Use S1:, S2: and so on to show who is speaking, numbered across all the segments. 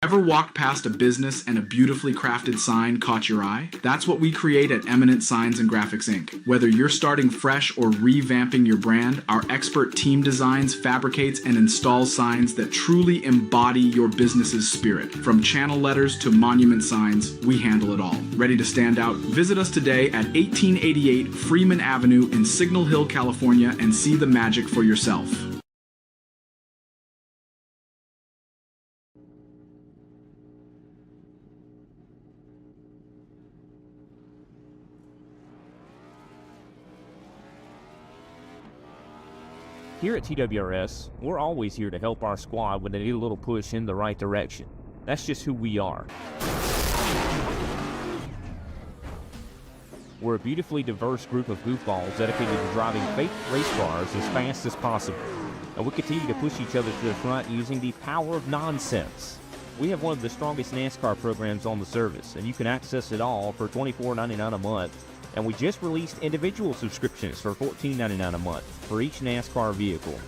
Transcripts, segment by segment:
S1: Ever walked past a business and a beautifully crafted sign caught your eye? That's what we create at Eminent Signs Graphics Inc. Whether you're starting fresh or revamping your brand, our expert team designs, fabricates, and installs signs that truly embody your business's spirit. From channel letters to monument signs, we handle it all. Ready to stand out? Visit us today at 1888 Freeman Avenue in Signal Hill, California, and see the magic for yourself.
S2: Here at TWRS, we're always here to help our squad when they need a little push in the right direction. That's just who we are. We're a beautifully diverse group of goofballs dedicated to driving fake race cars as fast as possible. And we continue to push each other to the front using the power of nonsense. We have one of the strongest NASCAR programs on the service, and you can access it all for $24.99 a month. And we just released individual subscriptions for $14.99 a month for each NASCAR vehicle.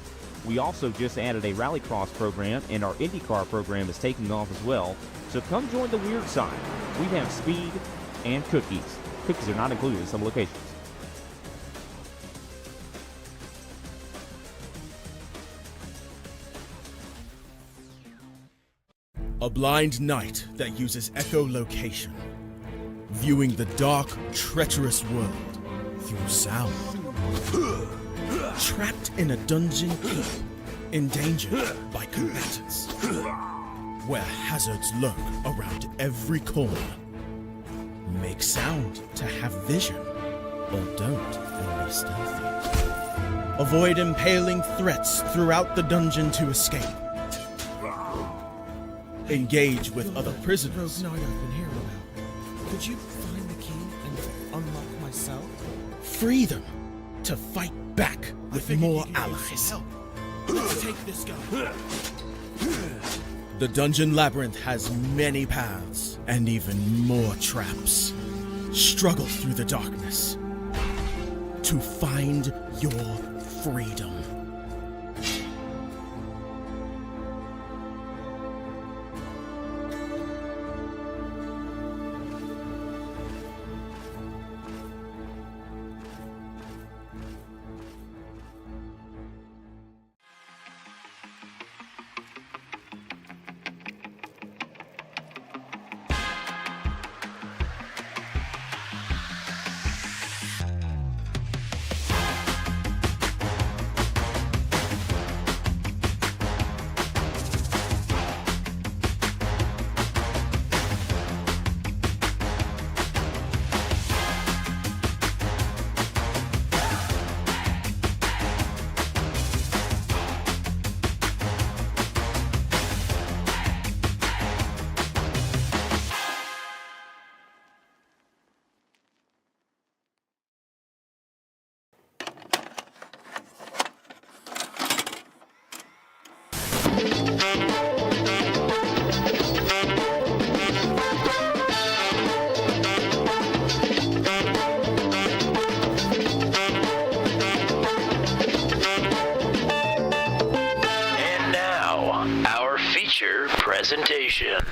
S2: We also just added a Rallycross program, and our IndyCar program is taking off as well. So come join the weird side. We have speed and cookies. Cookies are not included in some locations.
S3: A blind knight that uses echolocation, viewing the dark, treacherous world through sound. Trapped in a dungeon keep, endangered by combatants, where hazards lurk around every corner. Make sound to have vision, or don't and be stealthy. Avoid impaling threats throughout the dungeon to escape. Engage with other prisoners.
S4: Rogue Knight I've been hearing about. Could you find the key and unlock my cell?
S3: Free them to fight back with more allies.
S4: Let's take this guy.
S3: The Dungeon Labyrinth has many paths and even more traps. Struggle through the darkness to find your freedom.
S5: Presentation.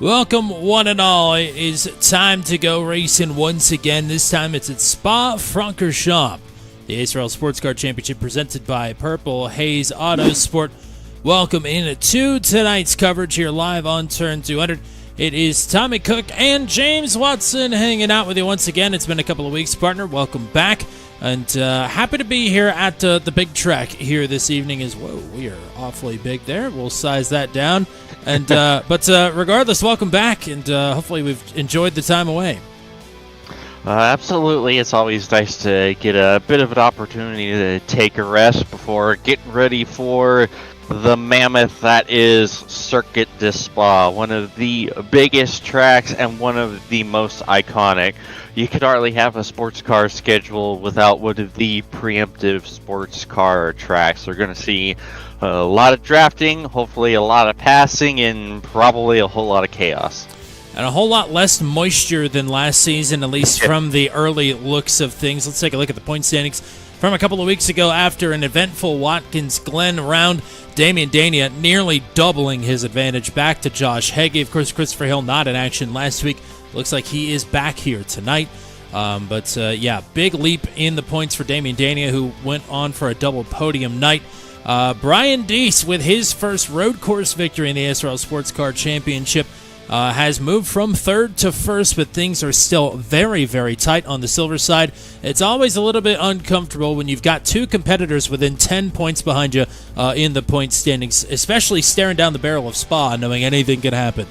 S6: Welcome, one and all. It is time to go racing once again. This time it's at Spa-Francorchamps. The ASRL Sports Car Championship presented by Purple Haze Autosport. Welcome in to tonight's coverage here live on Turn 200. It is Tommy Cook and James Watson hanging out with you once again. It's been a couple of weeks, partner. Welcome back. And happy to be here at the big track here this evening as well. We are awfully big there. We'll size that down. And but regardless, welcome back, and hopefully we've enjoyed the time away.
S5: Absolutely. It's always nice to get a bit of an opportunity to take a rest before getting ready for the mammoth that is Circuit de Spa, one of the biggest tracks and one of the most iconic. You could hardly have a sports car schedule without one of the preemptive sports car tracks. We're going to see a lot of drafting, hopefully a lot of passing, and probably a whole lot of chaos.
S6: And a whole lot less moisture than last season, at least from the early looks of things. Let's take a look at the point standings from a couple of weeks ago after an eventful Watkins Glen round. Damian Dania nearly doubling his advantage back to Josh Hege. Of course, Christopher Hill not in action last week. Looks like he is back here tonight. Yeah, big leap in the points for Damian Dania, who went on for a double podium night. Brian Deese, with his first road course victory in the ASRL Sports Car Championship, has moved from third to first, but things are still very, very tight on the silver side. It's always a little bit uncomfortable when you've got two competitors within 10 points behind you in the point standings, especially staring down the barrel of Spa, knowing anything can happen.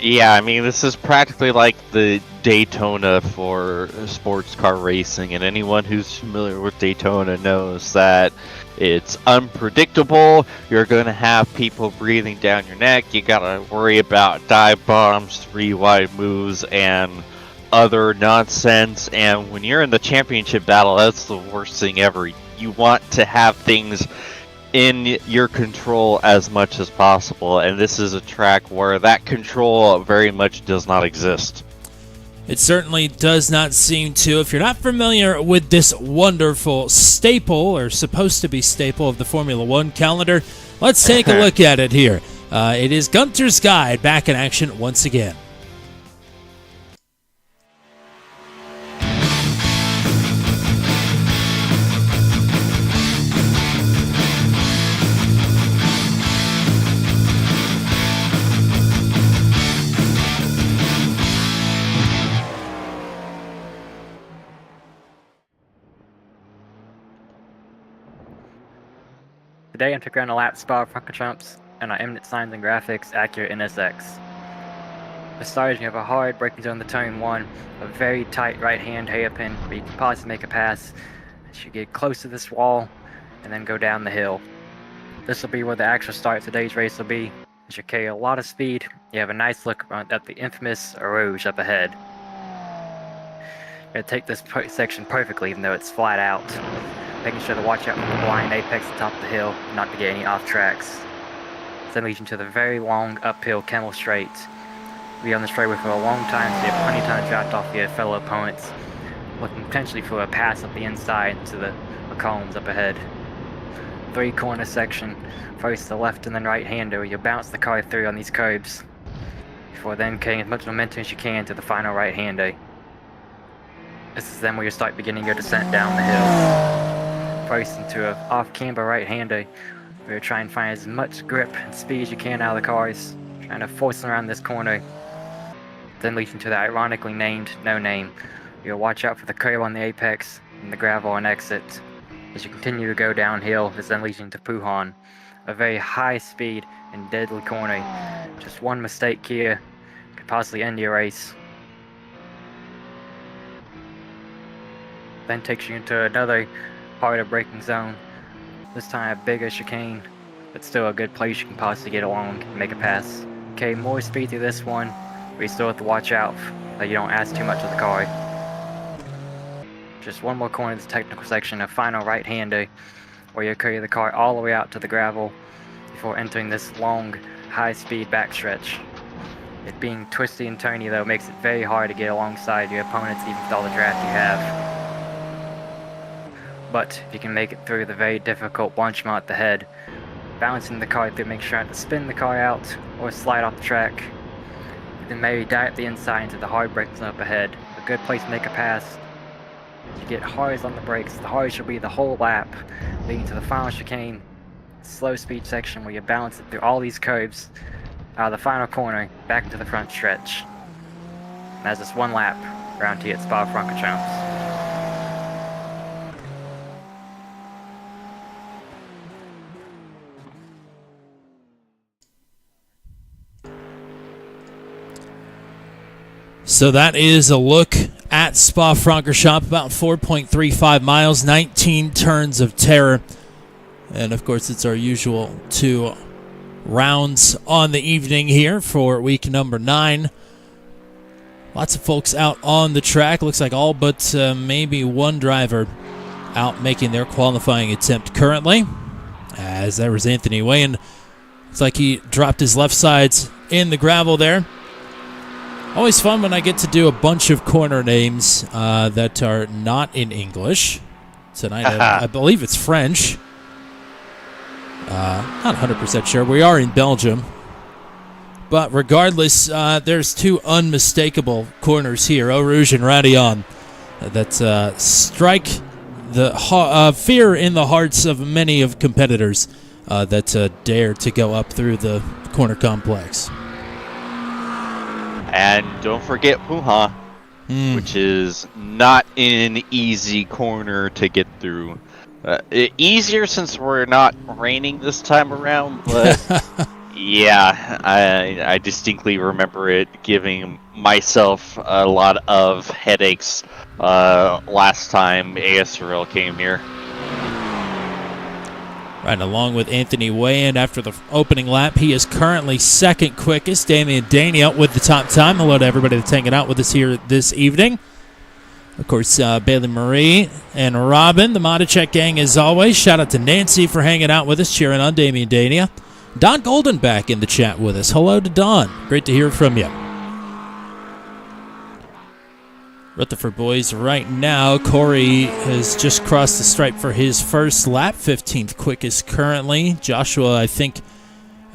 S5: Yeah, I mean, this is practically like the Daytona for sports car racing, and anyone who's familiar with Daytona knows that it's unpredictable. You're going to have people breathing down your neck. You got to worry about dive bombs, three wide moves, and other nonsense. And when you're in the championship battle, that's the worst thing ever. You want to have things in your control as much as possible, and this is a track where that control very much does not exist.
S6: It certainly does not seem to. If you're not familiar with this wonderful staple, or supposed to be staple, of the Formula One calendar, let's take a look at it here. It is Gunter's Guide back in action once again.
S7: Today I'm taking around a lap Spa Francorchamps and our Eminent Signs and Graphics Acura NSX. For starters, you have a hard braking zone in the turn 1, a very tight right-hand hairpin where you can possibly make a pass as you get close to this wall and then go down the hill. This will be where the actual start of today's race will be. As you carry a lot of speed, you have a nice look at the infamous Rouge up ahead. You're going to take this section perfectly even though it's flat out, making sure to watch out for the blind apex at the top of the hill, not to get any off tracks. Then leads into the very long uphill Camel Straight. You'll be on the straightaway for a long time, so you have plenty of time to draft off your fellow opponents, looking potentially for a pass up the inside to the cones up ahead. 3-corner section, first the left and then right hander, you'll bounce the car through on these curbs, before then carrying as much momentum as you can to the final right hander. This is then where you start beginning your descent down the hill. First into an off-camber right-hander, where you try and find as much grip and speed as you can out of the cars, trying to force them around this corner. Then leads into the ironically named No Name. You'll watch out for the curve on the apex and the gravel on exit. As you continue to go downhill, this then leads into Puhan, a very high speed and deadly corner. Just one mistake here could possibly end your race. Then takes you into another harder braking zone, this time a bigger chicane, but still a good place you can possibly get along and make a pass. Okay, more speed through this one, but you still have to watch out that you don't ask too much of the car. Just one more corner of this technical section, a final right-hander, where you carry the car all the way out to the gravel before entering this long, high-speed backstretch. It being twisty and turny though makes it very hard to get alongside your opponents even with all the draft you have. But if you can make it through the very difficult bunch mount at the head, balancing the car through, make sure not to spin the car out or slide off the track. Then maybe dive at the inside into the hard braking zone up ahead, a good place to make a pass. You get hardest on the brakes, the hardest will be the whole lap, leading to the final chicane, slow speed section where you balance it through all these curves, out of the final corner, back into the front stretch. And that's just one lap, around to you at Spa Francorchamps.
S6: So that is a look at Spa-Francorchamps, about 4.35 miles, 19 turns of terror. And, of course, it's our usual 2 rounds on the evening here for week number 9. Lots of folks out on the track. Looks like all but maybe one driver out making their qualifying attempt currently. As there was Anthony Wayne. Looks like he dropped his left sides in the gravel there. Always fun when I get to do a bunch of corner names that are not in English. Tonight, I believe it's French. Not 100% sure. We are in Belgium. But regardless, there's 2 unmistakable corners here, Eau Rouge and Radillon, that strike the fear in the hearts of many of competitors that dare to go up through the corner complex.
S5: And don't forget Puha, which is not an easy corner to get through. Easier since we're not raining this time around, but yeah, I distinctly remember it giving myself a lot of headaches last time ASRL came here.
S6: Right along with Anthony Wayne after the opening lap. He is currently second quickest. Damian Dania with the top time. Hello to everybody that's hanging out with us here this evening. Of course, Bailey Marie and Robin, the Modicek gang as always. Shout out to Nancy for hanging out with us, cheering on Damian Dania. Don Golden back in the chat with us. Hello to Don. Great to hear from you. Rutherford boys right now. Corey has just crossed the stripe for his first lap, 15th quickest currently. Joshua, I think,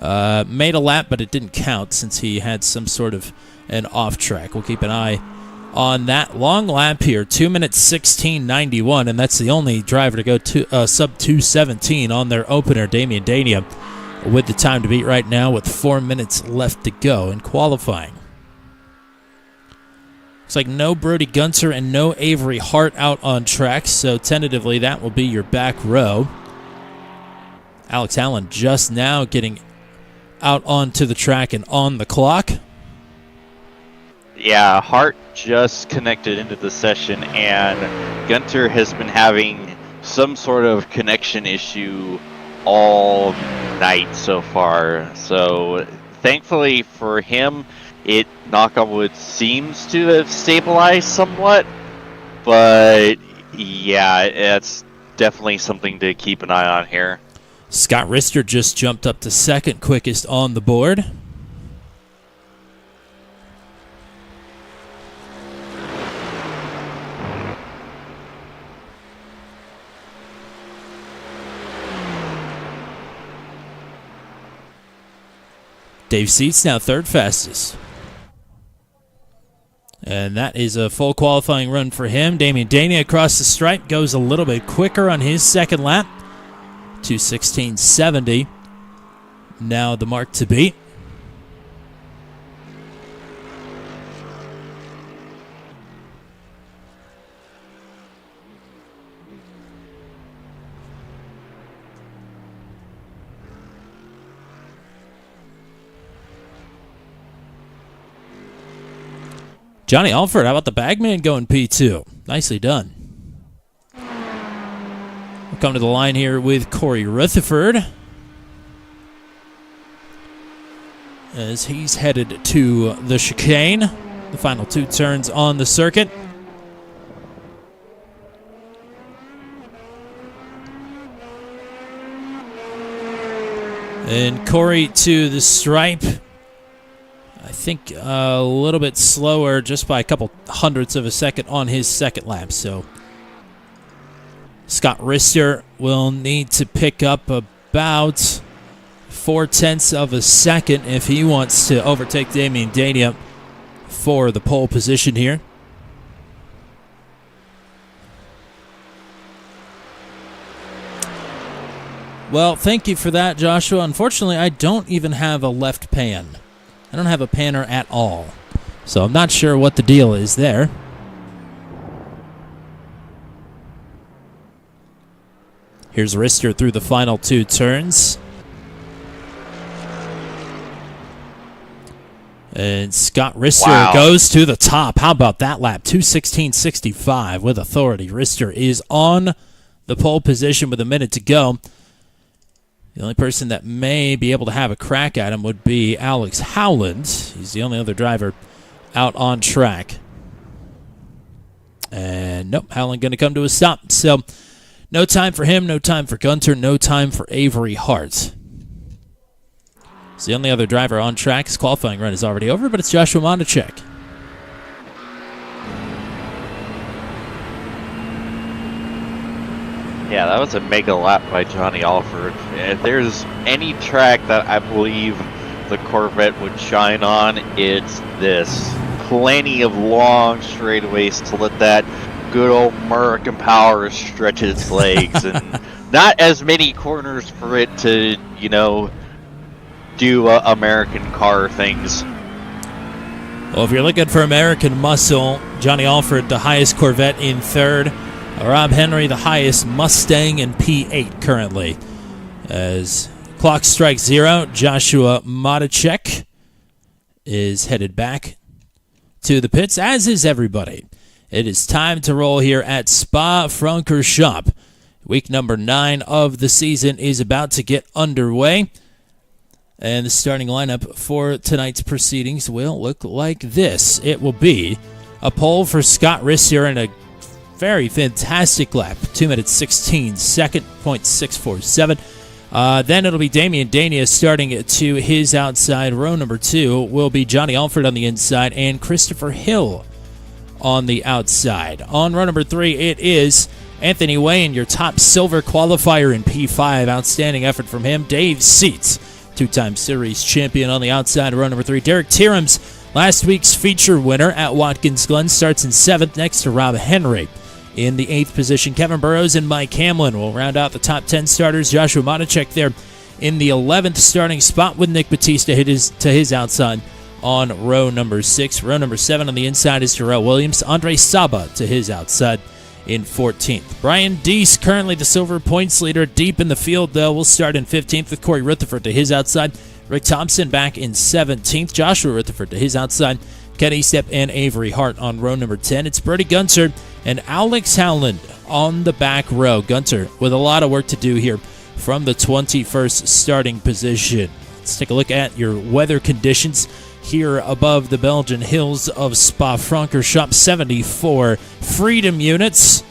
S6: made a lap, but it didn't count since he had some sort of an off track. We'll keep an eye on that long lap here, 2 minutes 16:91, and that's the only driver to go to sub 2:17 on their opener, Damian Dania, with the time to beat right now with 4 minutes left to go in qualifying. Looks like no Brody Gunter and no Avery Hart out on track, so tentatively that will be your back row. Alex Allen just now getting out onto the track and on the clock.
S5: Yeah, Hart just connected into the session, and Gunter has been having some sort of connection issue all night so far. So thankfully for him, it, knock on wood, seems to have stabilized somewhat, but yeah, it's definitely something to keep an eye on here.
S6: Scott Rister just jumped up to second quickest on the board. Dave Seats now third fastest. And that is a full qualifying run for him. Damian Dania across the stripe goes a little bit quicker on his second lap. 2:16.70. Now the mark to beat. Johnny Alford, how about the bagman going P2? Nicely done. We'll come to the line here with Corey Rutherford as he's headed to the chicane. The final 2 turns on the circuit. And Corey to the stripe. I think a little bit slower, just by a couple hundredths of a second on his second lap. So Scott Rister will need to pick up about 0.4 of a second if he wants to overtake Damian Dania for the pole position here. Well, thank you for that, Joshua. Unfortunately, I don't even have a left pan. I don't have a panner at all. So I'm not sure what the deal is there. Here's Rister through the final 2 turns. And Scott Rister goes to the top. How about that lap? 2:16.65 with authority. Rister is on the pole position with a minute to go. The only person that may be able to have a crack at him would be Alex Howland. He's the only other driver out on track. And nope, Howland going to come to a stop. So no time for him, no time for Gunter, no time for Avery Hart. So the only other driver on track. His qualifying run is already over, but it's Joshua Monacek.
S5: Yeah, that was a mega lap by Johnny Alford. If there's any track that I believe the Corvette would shine on, it's this. Plenty of long straightaways to let that good old American power stretch its legs, and not as many corners for it to, you know, do American car things.
S6: Well, if you're looking for American muscle, Johnny Alford, the highest Corvette in third. Rob Henry, the highest Mustang in P8 currently. As clock strikes 0, Joshua Monacek is headed back to the pits, as is everybody. It is time to roll here at Spa-Francorchamps. Week number 9 of the season is about to get underway. And the starting lineup for tonight's proceedings will look like this. It will be a pole for Scott Rister and a very fantastic lap, 2 minutes 16 second, .647. Then it'll be Damian Dania starting to his outside. Row number 2 will be Johnny Alford on the inside and Christopher Hill on the outside. On row number 3, it is Anthony Wayne, your top silver qualifier in P5. Outstanding effort from him. Dave Seats, 2-time series champion on the outside. Row number 3, Derek Tierhams, last week's feature winner at Watkins Glen, starts in 7th next to Rob Henry. In the 8th position, Kevin Burrows and Mike Hamlin will round out the top 10 starters. Joshua Monacek there in the 11th starting spot with Nick Batista to his outside on row number 6. Row number 7 on the inside is Terrell Williams. Andre Saba to his outside in 14th. Brian Deese, currently the silver points leader, deep in the field, though, will start in 15th with Corey Rutherford to his outside. Rick Thompson back in 17th. Joshua Rutherford to his outside. Kenny Stepp and Avery Hart on row number 10. It's Brody Gunter and Alex Howland on the back row. Gunter with a lot of work to do here from the 21st starting position. Let's take a look at your weather conditions here above the Belgian hills of Spa-Francorchamps. 74 freedom units.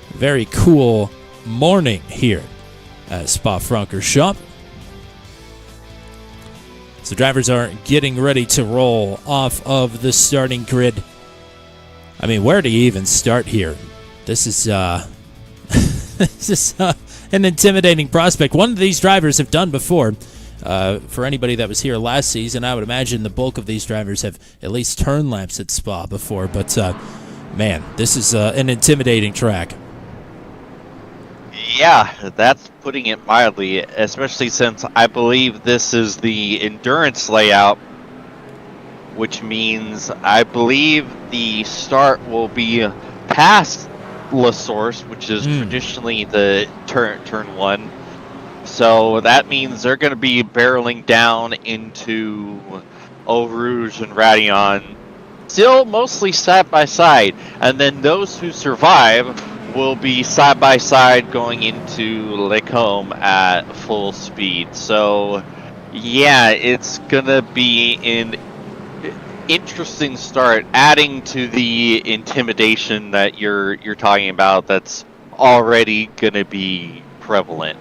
S6: Very cool morning here at Spa-Francorchamps. So drivers are getting ready to roll off of the starting grid. I mean, where do you even start here? This is an intimidating prospect. One of these drivers have done before. For anybody that was here last season, I would imagine the bulk of these drivers have at least turned laps at Spa before. But, man, this is an intimidating track.
S5: Yeah, that's putting it mildly, especially since I believe this is the endurance layout, which means I believe the start will be past La Source, which is traditionally the turn 1. So that means they're going to be barreling down into Eau Rouge and Radeon, still mostly side by side, and then those who survive will be side by side going into Lecombe at full speed. So yeah, it's gonna be an interesting start, adding to the intimidation that you're talking about that's already gonna be prevalent.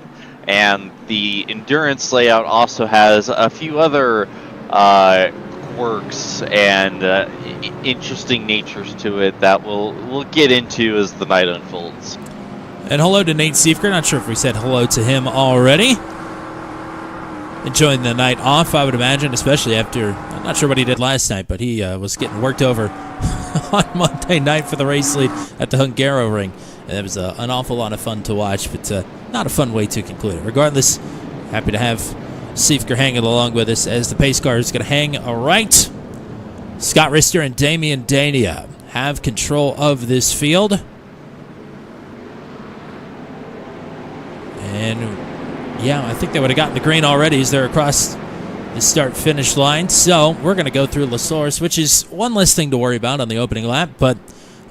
S5: And the endurance layout also has a few other quirks and interesting natures to it that we'll get into as the night unfolds.
S6: And hello to Nate Siefker. Not sure if we said hello to him already. Enjoying the night off, I would imagine, especially after, I'm not sure what he did last night, but he was getting worked over on Monday night for the race lead at the Hungaroring. And it was an awful lot of fun to watch, but not a fun way to conclude it. Regardless, happy to have Siefker hanging along with us as the pace car is going to hang right. Scott Rister and Damian Dania have control of this field. And yeah, I think they would have gotten the green already as they're across the start-finish line. So we're going to go through La Source, which is one less thing to worry about on the opening lap. But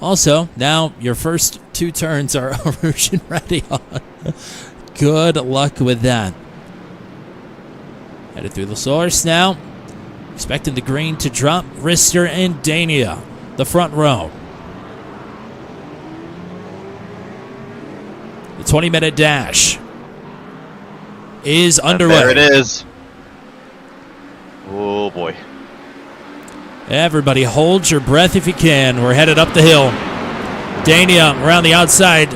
S6: also, now your first 2 turns are Rouge and Radeon. Good luck with that. Headed through La Source now. Expecting the green to drop. Rister and Dania, the front row. The 20-minute dash is underway.
S5: There it is. Oh, boy.
S6: Everybody hold your breath if you can. We're headed up the hill. Dania around the outside.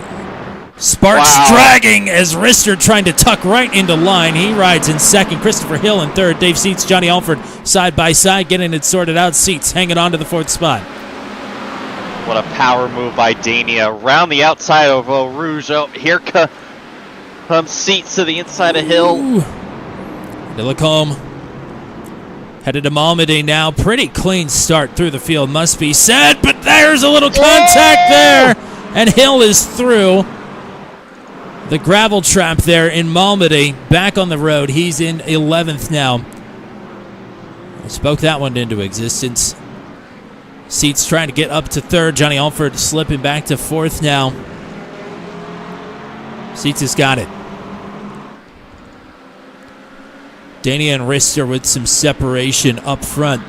S6: Sparks dragging as Rister trying to tuck right into line. He rides in second. Christopher Hill in third. Dave Seats, Johnny Alford side by side getting it sorted out. Seats hanging on to the 4th spot.
S5: What a power move by Dania. Around the outside of Eau Rouge. Oh, here comes Seats to the inside of Hill.
S6: De Lacombe headed to Malmedy now. Pretty clean start through the field, must be said. But there's a little contact there. And Hill is through the gravel trap there in Malmedy. Back on the road. He's in 11th now. I spoke that one into existence. Seats trying to get up to 3rd. Johnny Alford slipping back to 4th now. Seats has got it. Dania and Rister with some separation up front.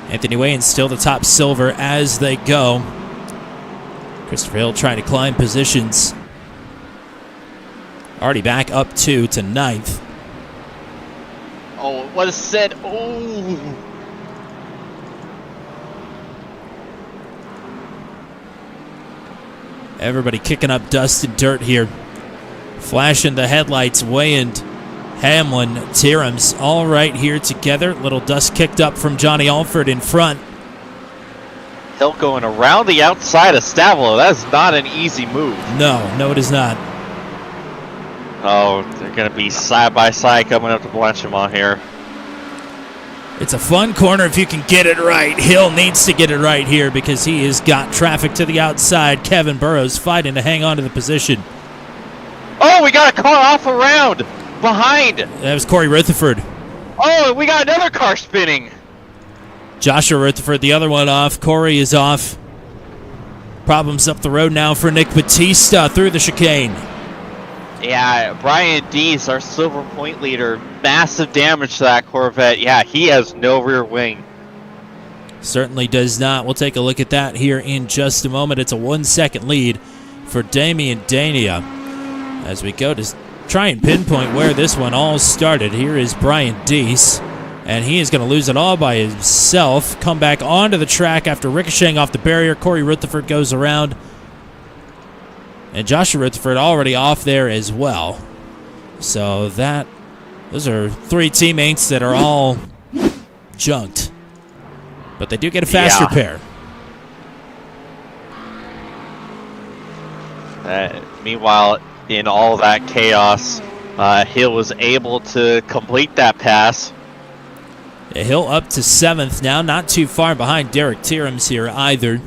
S6: Anthony Wayne still the top silver as they go. Christopher Hill trying to climb positions. Already back up 2 to 9th.
S5: Oh, what is said? Oh.
S6: Everybody kicking up dust and dirt here. Flashing the headlights, Wayand, Hamlin, Tierams, all right here together. Little dust kicked up from Johnny Alford in front.
S5: Hill going around the outside of Stavelo. That's not an easy move.
S6: No, it is not.
S5: Oh, they're going to be side by side coming up to Blanchimont here.
S6: It's a fun corner if you can get it right. Hill needs to get it right here because he has got traffic to the outside. Kevin Burrows fighting to hang on to the position.
S5: Oh, we got a car off around behind.
S6: That was Corey Rutherford.
S5: Oh, and we got another car spinning.
S6: Joshua Rutherford, the other one off. Corey is off. Problems up the road now for Nick Batista through the chicane.
S5: Yeah, Brian Dees, our silver point leader, massive damage to that Corvette. Yeah, he has no rear wing.
S6: Certainly does not. We'll take a look at that here in just a moment. It's a 1-second lead for Damian Dania. As we go to try and pinpoint where this one all started, here is Brian Dees, and he is going to lose it all by himself. Come back onto the track after ricocheting off the barrier. Corey Rutherford goes around. And Joshua Rutherford already off there as well. So those are 3 teammates that are all junked. But they do get a fast repair.
S5: Meanwhile, in all that chaos, Hill was able to complete that pass.
S6: Hill up to 7th now, not too far behind Derek Tierams here either.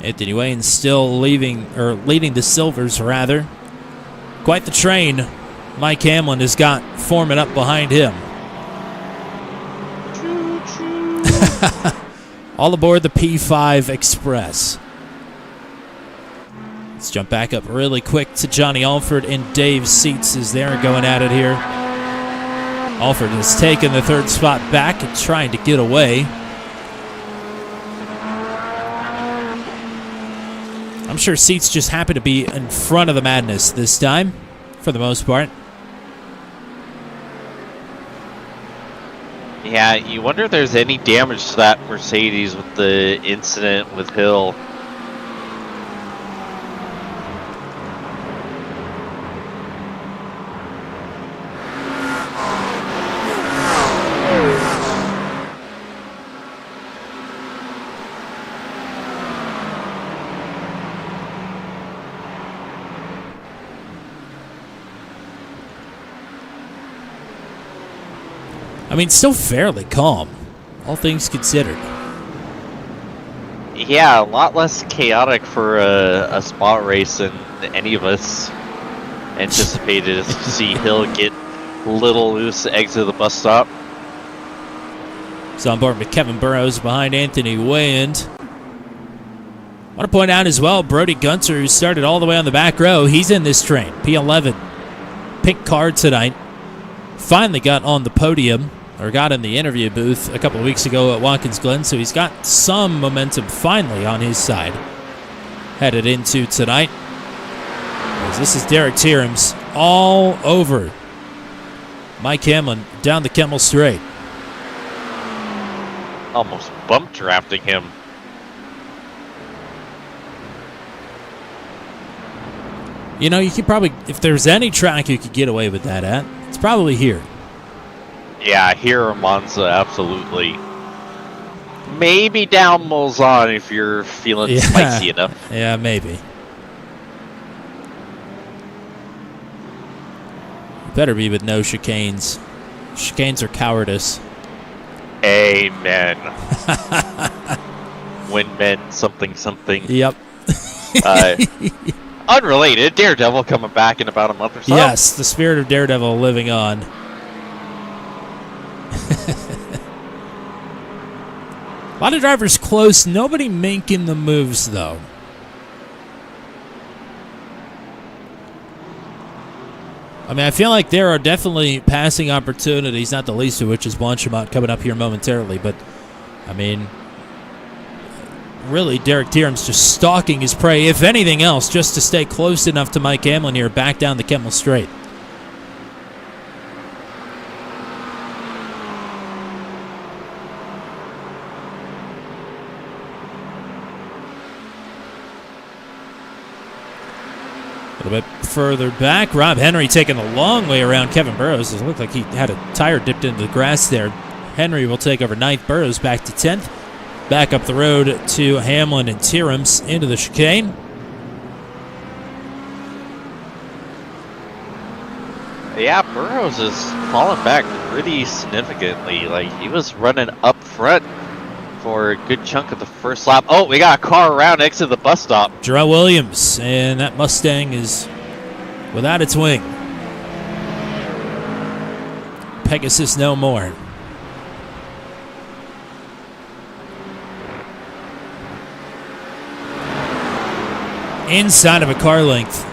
S6: Anthony Wayne still leading the silvers, rather. Quite the train Mike Hamlin has got forming up behind him. All aboard the P5 Express. Let's jump back up really quick to Johnny Alford and Dave Seats as they're going at it here. Alford has taken the 3rd spot back and trying to get away. I'm sure Seats just happy to be in front of the madness this time, for the most part.
S5: Yeah, you wonder if there's any damage to that Mercedes with the incident with Hill.
S6: I mean, still fairly calm, all things considered.
S5: Yeah, a lot less chaotic for a spot race than any of us anticipated to see Hill get little loose exit of the bus stop.
S6: So on board with Kevin Burrows behind Anthony Wayand. I want to point out as well, Brody Gunter, who started all the way on the back row, he's in this train. P11. Pink card tonight. Finally got on the podium, or got in the interview booth a couple of weeks ago at Watkins Glen, so he's got some momentum finally on his side. Headed into tonight. As this is Derek Tierms all over Mike Hamlin down the Kemmel Straight.
S5: Almost bump drafting him.
S6: You know, you could probably, if there's any track you could get away with that at, it's probably here.
S5: Yeah, here or Monza, absolutely. Maybe down Mulsanne if you're feeling spicy enough.
S6: Yeah, maybe. Better be with no chicanes. Chicanes are cowardice.
S5: Amen. Windmen, something.
S6: Yep.
S5: Unrelated, Daredevil coming back in about a month or so.
S6: Yes, the spirit of Daredevil living on. A lot of drivers close, nobody making the moves, though. I mean, I feel like there are definitely passing opportunities, not the least of which is Blanchimont coming up here momentarily. But, I mean, really, Derek Tierms just stalking his prey, if anything else, just to stay close enough to Mike Hamlin here back down the Kemmel Straight. A little bit further back, Rob Henry taking the long way around Kevin Burrows. It looked like he had a tire dipped into the grass there. Henry will take over 9th, Burrows back to 10th. Back up the road to Hamlin and Tierms into the chicane.
S5: Yeah, Burrows is falling back pretty significantly. Like, he was running up front for a good chunk of the first lap. Oh, we got a car around next to the bus stop.
S6: Jarrell Williams, and that Mustang is without its wing. Pegasus no more. Inside of a car length.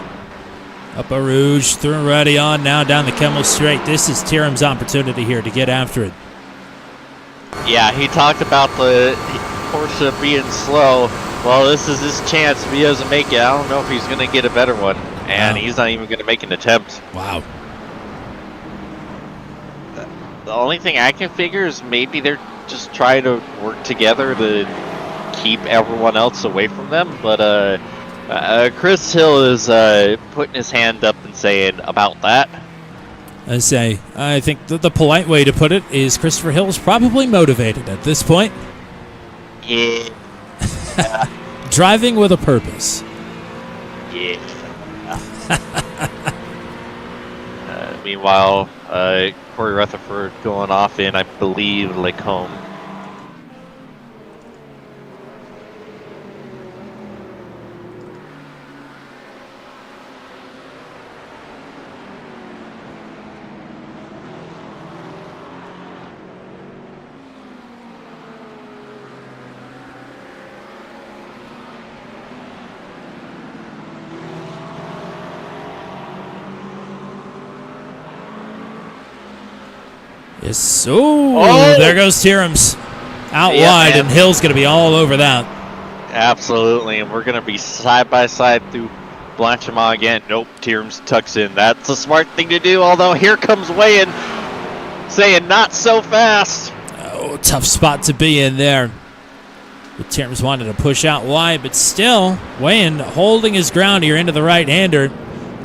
S6: Up a Rouge, through ready on, now down the Kemmel Straight. This is Tierms' opportunity here to get after it.
S5: Yeah, he talked about the Porsche being slow. Well, this is his chance. If he doesn't make it, I don't know if he's going to get a better one. And he's not even going to make an attempt.
S6: Wow.
S5: The only thing I can figure is maybe they're just trying to work together to keep everyone else away from them. But Chris Hill is putting his hand up and saying about that.
S6: I think the polite way to put it is Christopher Hill is probably motivated at this point.
S5: Yeah.
S6: Driving with a purpose.
S5: Yeah. Meanwhile, Corey Rutherford going off in, I believe, Lacombe.
S6: Yes. Oh, there goes Tierms out wide, and Hill's going to be all over that.
S5: Absolutely, and we're going to be side by side through Blanchimont again. Nope, Tierms tucks in. That's a smart thing to do, although here comes Wayan saying not so fast.
S6: Oh, tough spot to be in there. But Tierms wanted to push out wide, but still, Wayan holding his ground here into the right-hander.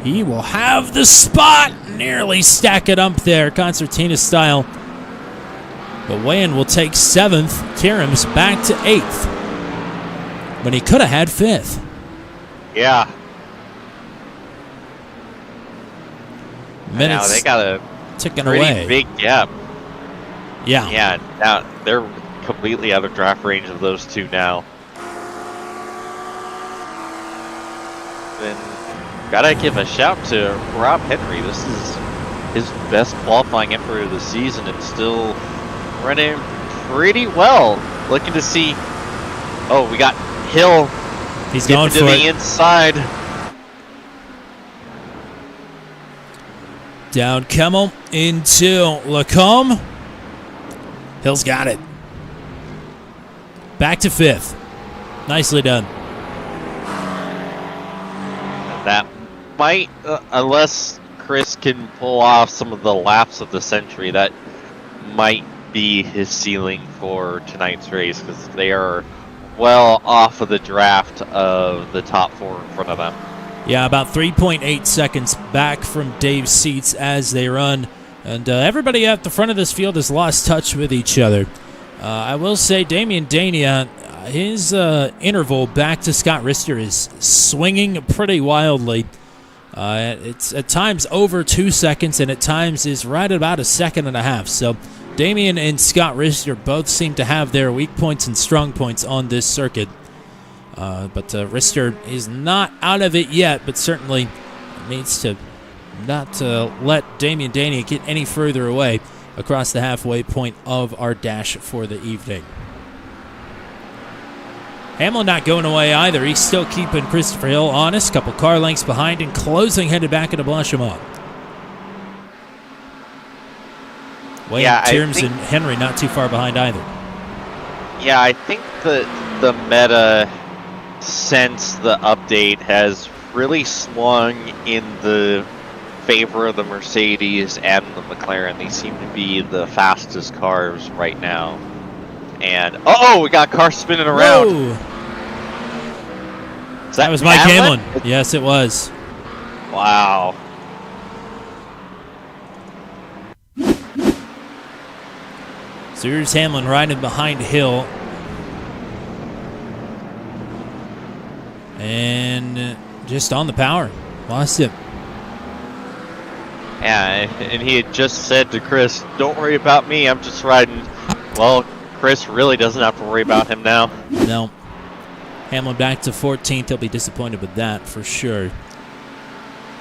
S6: He will have the spot. Nearly stack it up there, concertina style. But Wayan will take 7th. Tierms back to 8th. When he could have had 5th.
S5: Yeah.
S6: Minutes
S5: now they got a
S6: ticking
S5: pretty
S6: away.
S5: Big gap.
S6: Yeah.
S5: Yeah, now they're completely out of draft range of those two now. Then gotta give a shout to Rob Henry. This is his best qualifying effort of the season and still running pretty well. Looking to see. Oh, we got Hill.
S6: He's going
S5: to
S6: for
S5: the
S6: it.
S5: inside.
S6: Down Kemmel into Lacombe. Hill's got it. Back to 5th. Nicely done.
S5: That might, unless Chris can pull off some of the laps of the century, that might be his ceiling for tonight's race, because they are well off of the draft of the top 4 in front of them.
S6: Yeah, about 3.8 seconds back from Dave's seats as they run. And everybody at the front of this field has lost touch with each other. I will say Damian Dania, his interval back to Scott Rister is swinging pretty wildly. It's at times over 2 seconds, and at times is right at about 1.5 seconds. So Damian and Scott Rister both seem to have their weak points and strong points on this circuit. But Rister is not out of it yet, but certainly needs to not let Damian Dania get any further away across the halfway point of our dash for the evening. Hamlin not going away either. He's still keeping Christopher Hill honest. Couple car lengths behind and closing, headed back into Blanchimont. Wayne, Tierms, and Henry not too far behind either.
S5: Yeah, I think the meta since the update has really swung in the favor of the Mercedes and the McLaren. They seem to be the fastest cars right now. And we got cars spinning around.
S6: Whoa. That was Mike Hamlin. Yes, it was.
S5: Wow.
S6: So here's Hamlin riding behind Hill. And just on the power. Lost it.
S5: Yeah, and he had just said to Chris, "Don't worry about me, I'm just riding." Well, Chris really doesn't have to worry about him now.
S6: No. Hamlin back to 14th. He'll be disappointed with that for sure.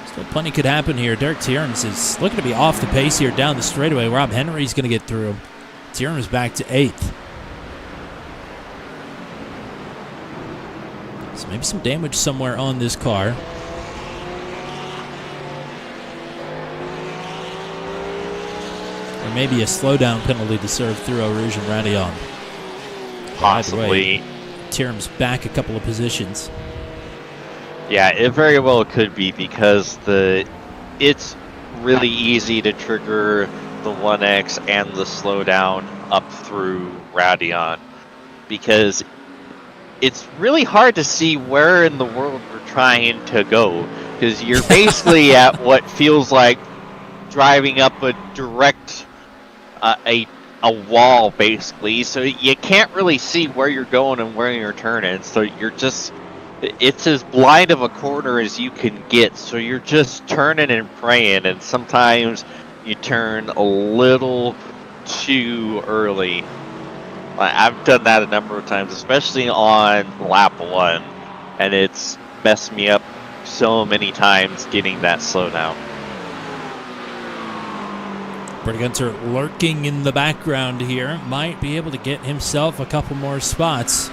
S6: Still plenty could happen here. Derek Tierms is looking to be off the pace here down the straightaway. Rob Henry's going to get through him. Tierms back to 8th. So maybe some damage somewhere on this car. Or maybe a slowdown penalty to serve through Eau Rouge and Radillon.
S5: Possibly.
S6: Tierms back a couple of positions.
S5: Yeah, it very well could be, because it's really easy to trigger the 1X and the slowdown up through Radillon, because it's really hard to see where in the world we're trying to go, because you're basically at what feels like driving up a direct a wall, basically, so you can't really see where you're going and where you're turning, so it's as blind of a corner as you can get, so you're just turning and praying, and sometimes you turn a little too early. I've done that a number of times, especially on lap 1, and it's messed me up so many times getting that slowdown.
S6: Brady Gunter lurking in the background here. Might be able to get himself a couple more spots.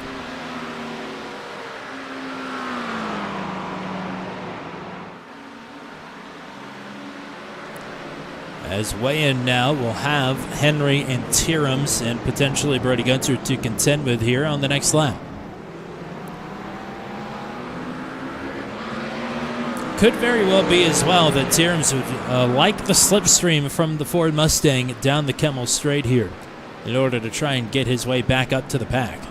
S6: As weigh-in now, we'll have Henry and Tierms and potentially Brady Gunter to contend with here on the next lap. Could very well be as well that Tierms would like the slipstream from the Ford Mustang down the Kemmel straight here in order to try and get his way back up to the pack.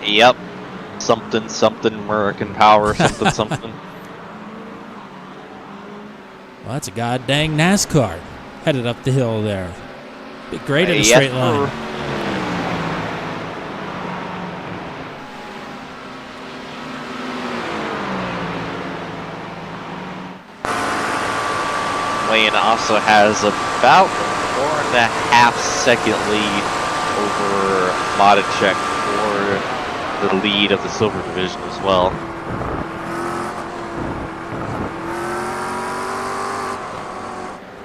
S5: Yep. Something American power, something.
S6: Well, that's a god dang NASCAR headed up the hill there. Be great in a straight line.
S5: Wayne also has about 4.5 second lead over Modicek for the lead of the silver division as well.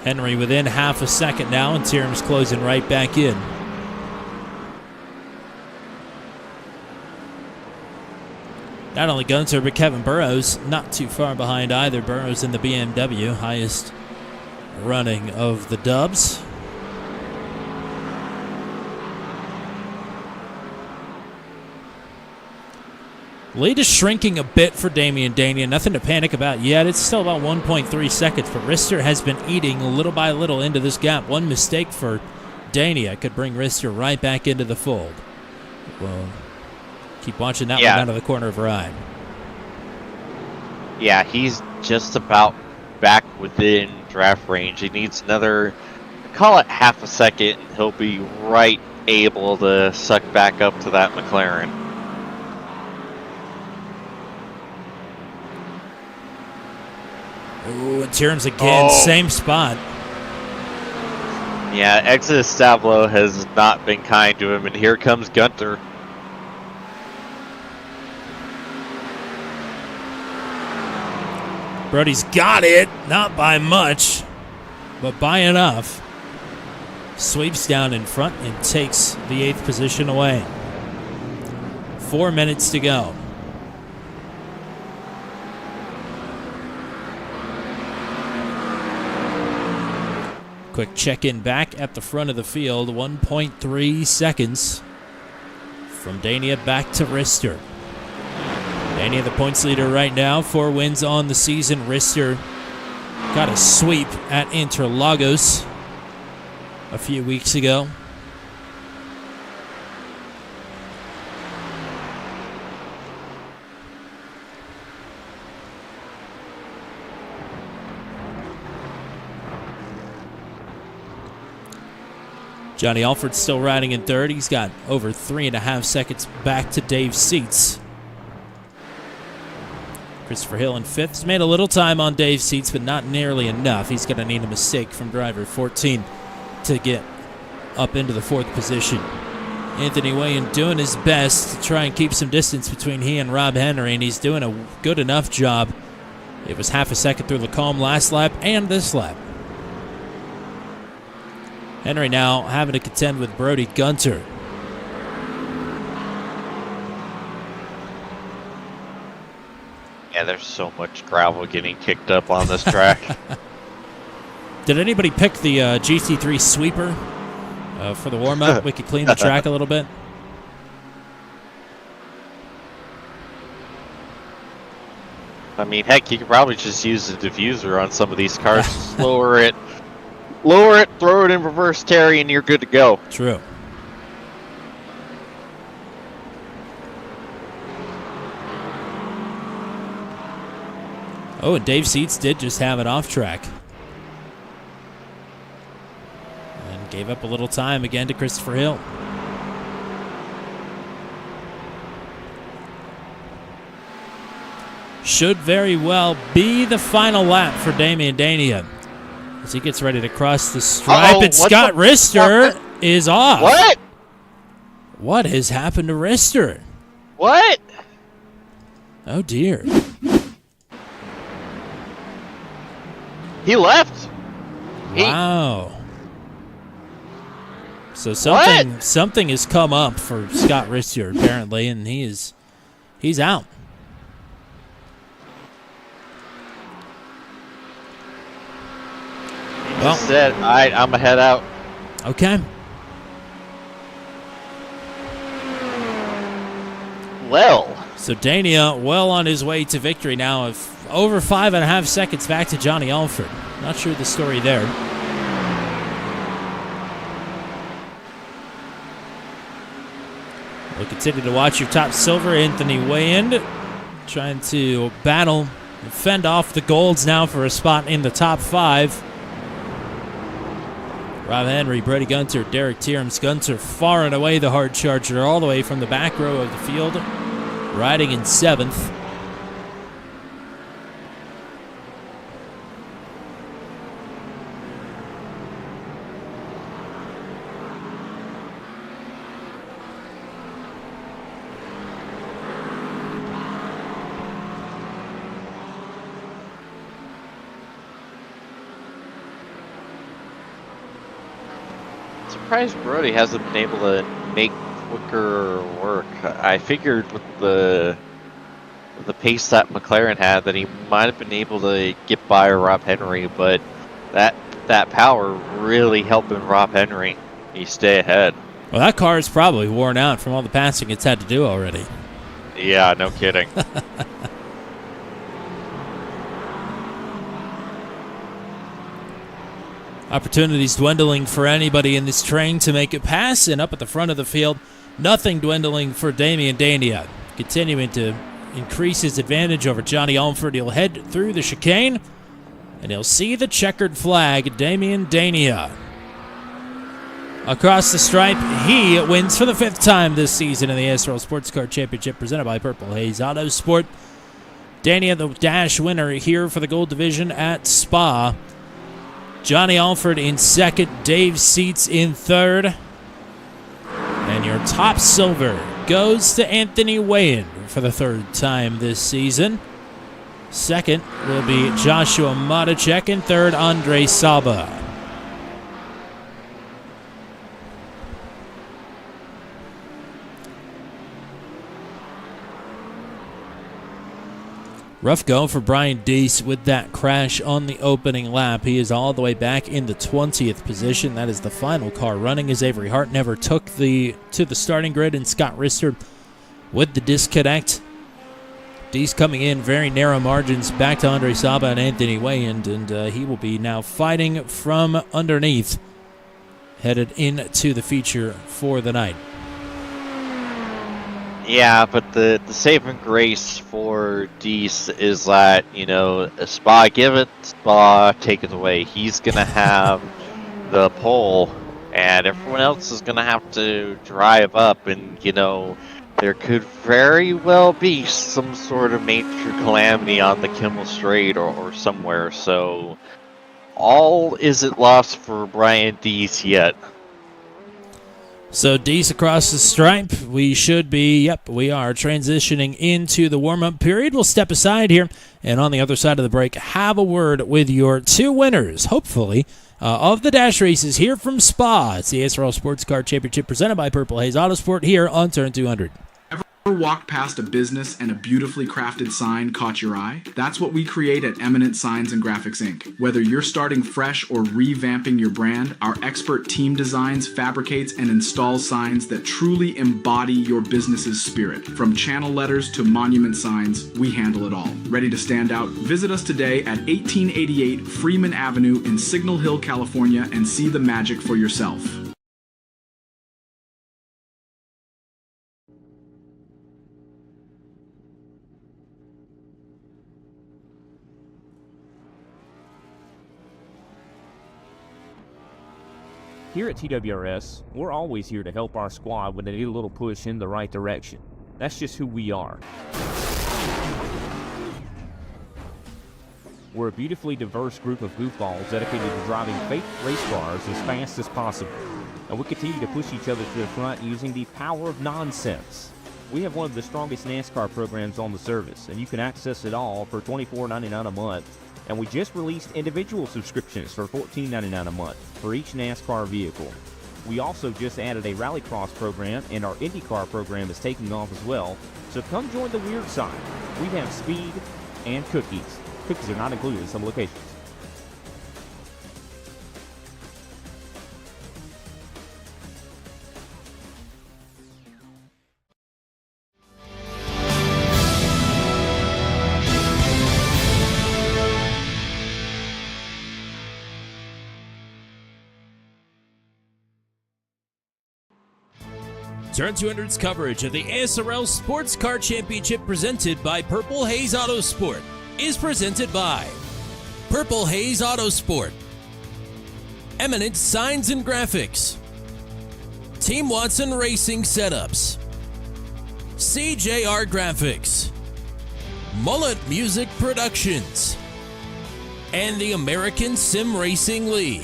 S6: Henry within half a second now, and Tierham's closing right back in. Not only Gunter, but Kevin Burrows not too far behind either. Burrows in the BMW, highest running of the Dubs. Lead is shrinking a bit for Damian Dania. Nothing to panic about yet. It's still about 1.3 seconds, but Rister has been eating little by little into this gap. One mistake for Dania could bring Rister right back into the fold. Well, keep watching that one out of the corner of her eye.
S5: Yeah, he's just about back within draft range. He needs another, call it half a second, and he'll be right able to suck back up to that McLaren.
S6: Ooh, and Tierham's again, same spot.
S5: Yeah, Exodus Stablo has not been kind to him, and here comes Gunter.
S6: Brody's got it, not by much, but by enough. Sweeps down in front and takes the 8th position away. 4 minutes to go. Quick check-in back at the front of the field. 1.3 seconds from Dania back to Rister. Dania the points leader right now. 4 wins on the season. Rister got a sweep at Interlagos a few weeks ago. Johnny Alford's still riding in third. He's got over 3.5 seconds back to Dave Seats. Christopher Hill in fifth. He's made a little time on Dave Seats, but not nearly enough. He's going to need a mistake from driver 14 to get up into the 4th position. Anthony Wayne doing his best to try and keep some distance between he and Rob Henry, and he's doing a good enough job. It was half a second through Lacombe last lap and this lap. Henry now having to contend with Brody Gunter.
S5: Yeah, there's so much gravel getting kicked up on this track.
S6: Did anybody pick the GT3 sweeper for the warm-up? We could clean the track a little bit.
S5: I mean, heck, you could probably just use the diffuser on some of these cars. Just lower it, throw it in reverse Terry, and you're good to go.
S6: True. Oh, and Dave Seats did just have it off track. And gave up a little time again to Christopher Hill. Should very well be the final lap for Damian Dania as he gets ready to cross the stripe. And Scott Rister is off.
S5: What?
S6: What has happened to Rister?
S5: What?
S6: Oh, dear.
S5: He left.
S6: Wow. So something has come up for Scott Rister apparently, and he's out.
S5: He just said, "All right, I'm gonna head out."
S6: Okay.
S5: Well.
S6: So Dania well on his way to victory now of over 5.5 seconds back to Johnny Alford. Not sure the story there. We'll continue to watch your top silver. Anthony Wayand trying to battle and fend off the golds now for a spot in the top 5. Rob Henry, Brody Gunter, Derek Tierham's. Gunter far and away the hard charger all the way from the back row of the field, riding in 7th.
S5: surprised Brody hasn't been able to make quicker work. I figured with the pace that McLaren had that he might have been able to get by Rob Henry, but that power really helping Rob Henry stay ahead.
S6: Well, that car is probably worn out from all the passing it's had to do already.
S5: Yeah, no kidding.
S6: Opportunities dwindling for anybody in this train to make it pass, and up at the front of the field, nothing dwindling for Damian Dania. Continuing to increase his advantage over Johnny Almford. He'll head through the chicane, and he'll see the checkered flag, Damian Dania. Across the stripe, he wins for the 5th time this season in the ASRL Sports Car Championship presented by Purple Haze Autosport. Dania, the dash winner here for the gold division at Spa. Johnny Alford in 2nd, Dave Seats in 3rd. And your top silver goes to Anthony Wayan for the 3rd time this season. 2nd will be Joshua Matacek, and 3rd, Andre Saba. Rough go for Brian Deese with that crash on the opening lap. He is all the way back in the 20th position. That is the final car running, as Avery Hart never took to the starting grid, and Scott Rister with the disconnect. Deese coming in very narrow margins back to Andre Saba and Anthony Wayand, and he will be now fighting from underneath, headed into the feature for the night.
S5: Yeah, but the saving grace for Deese is that, Spa give it, Spa take it away. He's going to have the pole, and everyone else is going to have to drive up, and, there could very well be some sort of major calamity on the Kimmel Strait or somewhere, so all isn't lost for Brian Deese yet.
S6: So Deese across the stripe. We should be, we are transitioning into the warm-up period. We'll step aside here, and on the other side of the break, have a word with your 2 winners, hopefully, of the dash races here from Spa. It's the ASRL Sports Car Championship presented by Purple Haze Autosport here on Turn 200.
S1: Ever walked past a business and a beautifully crafted sign caught your eye? That's what we create at Eminent Signs Graphics Inc. Whether you're starting fresh or revamping your brand, our expert team designs, fabricates, and installs signs that truly embody your business's spirit. From channel letters to monument signs, we handle it all. Ready to stand out? Visit us today at 1888 Freeman Avenue in Signal Hill, California, and see the magic for yourself.
S2: Here at TWRS, we're always here to help our squad when they need a little push in the right direction. That's just who we are. We're a beautifully diverse group of goofballs dedicated to driving fake race cars as fast as possible. And we continue to push each other to the front using the power of nonsense. We have one of the strongest NASCAR programs on the service, and you can access it all for $24.99 a month. And we just released individual subscriptions for $14.99 a month for each NASCAR vehicle. We also just added a Rallycross program, and our IndyCar program is taking off as well. So come join the weird side. We have speed and cookies. Cookies are not included in some locations.
S6: Turn 200's coverage of the ASRL Sports Car Championship presented by Purple Haze Autosport is presented by Purple Haze Autosport, Eminent Signs and Graphics, Team Watson Racing Setups, CJR Graphics, Mullet Music Productions, and the American Sim Racing League.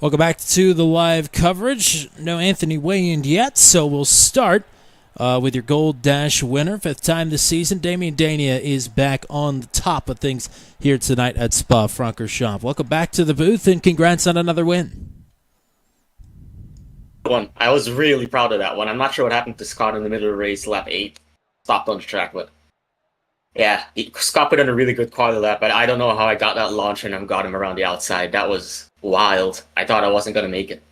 S6: Welcome back to the live coverage. No Anthony Wayand yet, so we'll start with your Gold Dash winner. 5th time this season. Damien Dania is back on the top of things here tonight at Spa-Francorchamps. Welcome back to the booth, and congrats on another win.
S8: I was really proud of that one. I'm not sure what happened to Scott in the middle of the race, lap 8. Stopped on the track, but yeah, Scott put in a really good quality lap, but I don't know how I got that launch and I got him around the outside. That was wild. I thought I wasn't going to make it.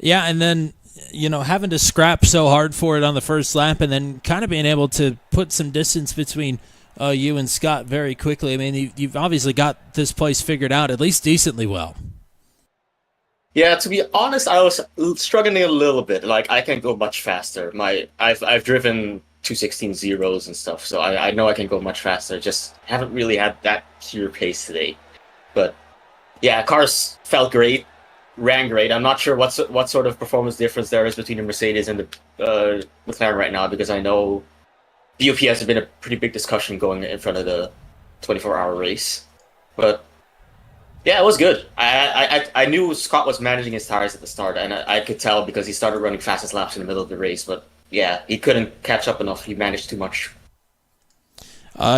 S6: Yeah, and then, having to scrap so hard for it on the first lap and then kind of being able to put some distance between you and Scott very quickly. I mean, you've obviously got this place figured out at least decently well.
S8: Yeah, to be honest, I was struggling a little bit. Like, I can go much faster. I've driven 216 zeros and stuff, so I know I can go much faster. Just haven't really had that pure pace today. But yeah, cars felt great, ran great. I'm not sure what sort of performance difference there is between the Mercedes and the McLaren right now, because I know BOP has been a pretty big discussion going in front of the 24-hour race. But yeah, it was good. I knew Scott was managing his tires at the start, and I could tell because he started running fastest laps in the middle of the race. But yeah, he couldn't catch up enough. He managed too much.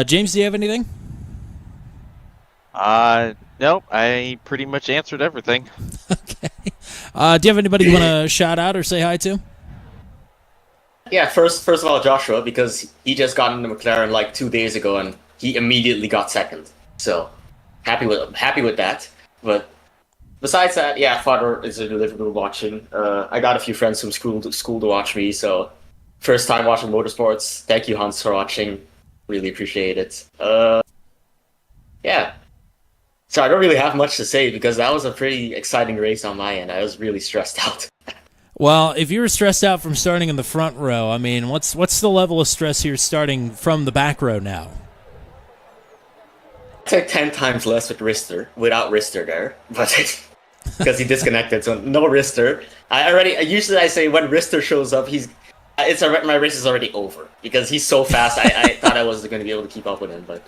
S6: James, do you have anything?
S5: Nope. I pretty much answered everything.
S6: Okay. Do you have anybody you want to shout out or say hi to?
S8: Yeah, first of all, Joshua, because he just got in the McLaren like 2 days ago, and he immediately got second. So happy with that. But besides that, yeah, father is in Liverpool watching. I got a few friends from school to watch me, so first time watching motorsports. Thank you, Hans, for watching. Really appreciate it. Yeah. So I don't really have much to say because that was a pretty exciting race on my end. I was really stressed out.
S6: Well, if you were stressed out from starting in the front row, I mean, what's the level of stress here starting from the back row now?
S8: It's like 10 times less without Rister there, but because he disconnected, so no Rister. Usually I say when Rister shows up, my race is already over because he's so fast. I thought I wasn't going to be able to keep up with him, but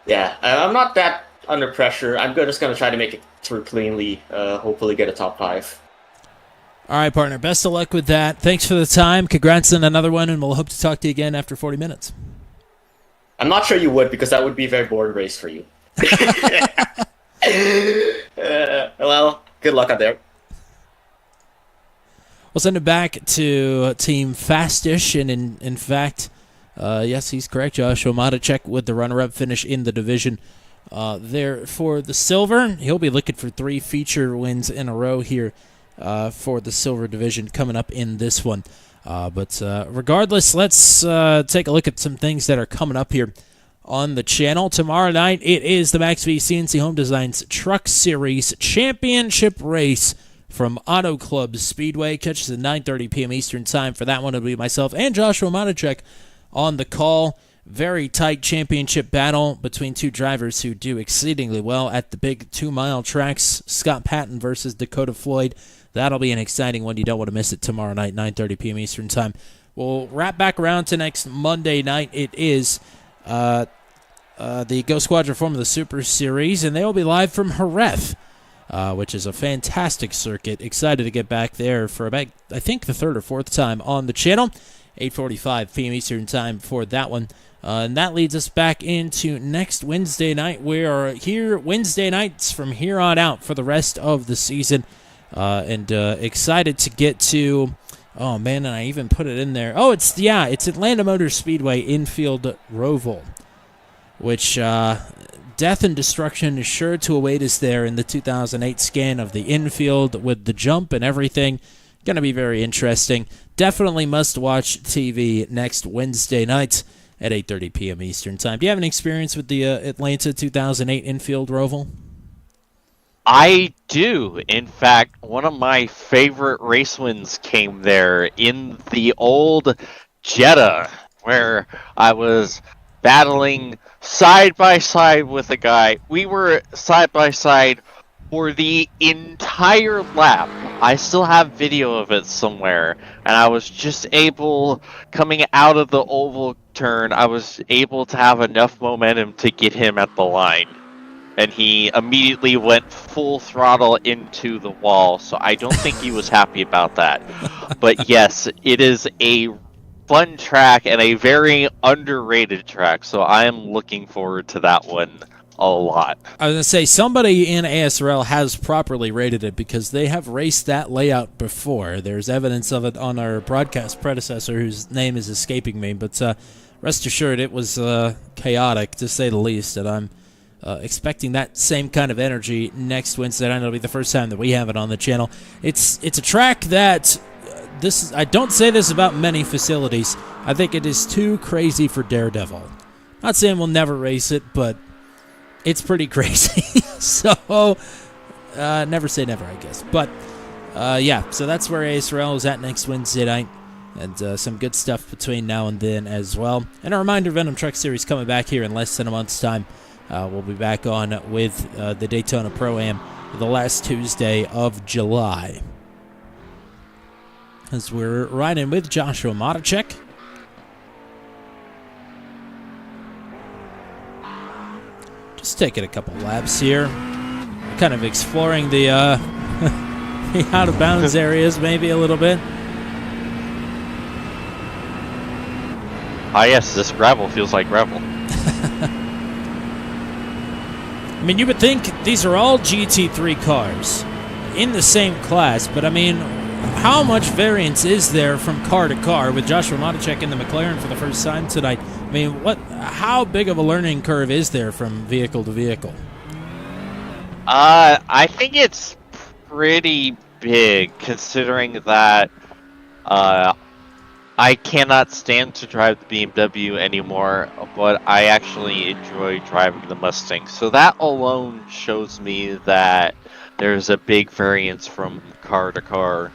S8: yeah, I'm not that under pressure. I'm just going to try to make it through cleanly. Hopefully get a top 5.
S6: All right, partner. Best of luck with that. Thanks for the time. Congrats on another one, and we'll hope to talk to you again after 40 minutes.
S8: I'm not sure you would, because that would be a very boring race for you. Well, good luck out there.
S6: We'll send it back to Team Fastish, and in fact, yes, he's correct. Joshua Matacek with the runner-up finish in the division. There for the silver, he'll be looking for 3 feature wins in a row here for the silver division coming up in this one. But regardless, let's take a look at some things that are coming up here on the channel. Tomorrow night, it is the Max V CNC Home Designs Truck Series Championship Race from Auto Club Speedway. Catch us at 9:30 p.m. Eastern Time. For that one, it'll be myself and Joshua Matacek on the call. Very tight championship battle between 2 drivers who do exceedingly well at the big 2-mile tracks. Scott Patton versus Dakota Floyd. That'll be an exciting one. You don't want to miss it tomorrow night, 9:30 p.m. Eastern Time. We'll wrap back around to next Monday night. It is the Go Squadron Formula Super Series, and they will be live from Jerez, which is a fantastic circuit. Excited to get back there for about, I think, the 3rd or 4th time on the channel. 8:45 p.m. Eastern Time for that one. And that leads us back into next Wednesday night. We are here Wednesday nights from here on out for the rest of the season. And excited to get to, oh man, and I even put it in there. Oh, it's Atlanta Motor Speedway Infield Roval, which death and destruction is sure to await us there in the 2008 scan of the infield with the jump and everything. Going to be very interesting. Definitely must watch TV next Wednesday night at 8:30 p.m. Eastern Time. Do you have any experience with the Atlanta 2008 Infield Roval?
S5: I do. In fact, one of my favorite race wins came there in the old Jetta, where I was battling side by side with a guy. We were side by side for the entire lap. I still have video of it somewhere, and I was just able, coming out of the oval turn, I was able to have enough momentum to get him at the line. and he immediately went full throttle into the wall. So I don't think he was happy about that. But yes, it is a fun track and a very underrated track. So I am looking forward to that one a lot.
S6: I was going to say, somebody in ASRL has properly rated it because they have raced that layout before. There's evidence of it on our broadcast predecessor, whose name is escaping me. But rest assured, it was chaotic, to say the least, and I'm expecting that same kind of energy next Wednesday night. It'll be the first time that we have it on the channel. It's a track that I don't say this about many facilities. I think it is too crazy for Daredevil. Not saying we'll never race it, but it's pretty crazy. So never say never, I guess. But yeah, so that's where ASRL is at next Wednesday night. And some good stuff between now and then as well. And a reminder, Venom Truck Series coming back here in less than a month's time. We'll be back on with the Daytona Pro-Am the last Tuesday of July. As we're riding with Joshua Matacek. Just taking a couple laps here. Kind of exploring the, the out-of-bounds areas maybe a little bit.
S5: Ah, yes, this gravel feels like gravel.
S6: I mean, you would think these are all GT3 cars in the same class, but I mean, how much variance is there from car to car with Joshua Matacek in the McLaren for the first time tonight? I mean, how big of a learning curve is there from vehicle to vehicle?
S5: I think it's pretty big, considering that I cannot stand to drive the BMW anymore, but I actually enjoy driving the Mustang. So that alone shows me that there's a big variance from car to car.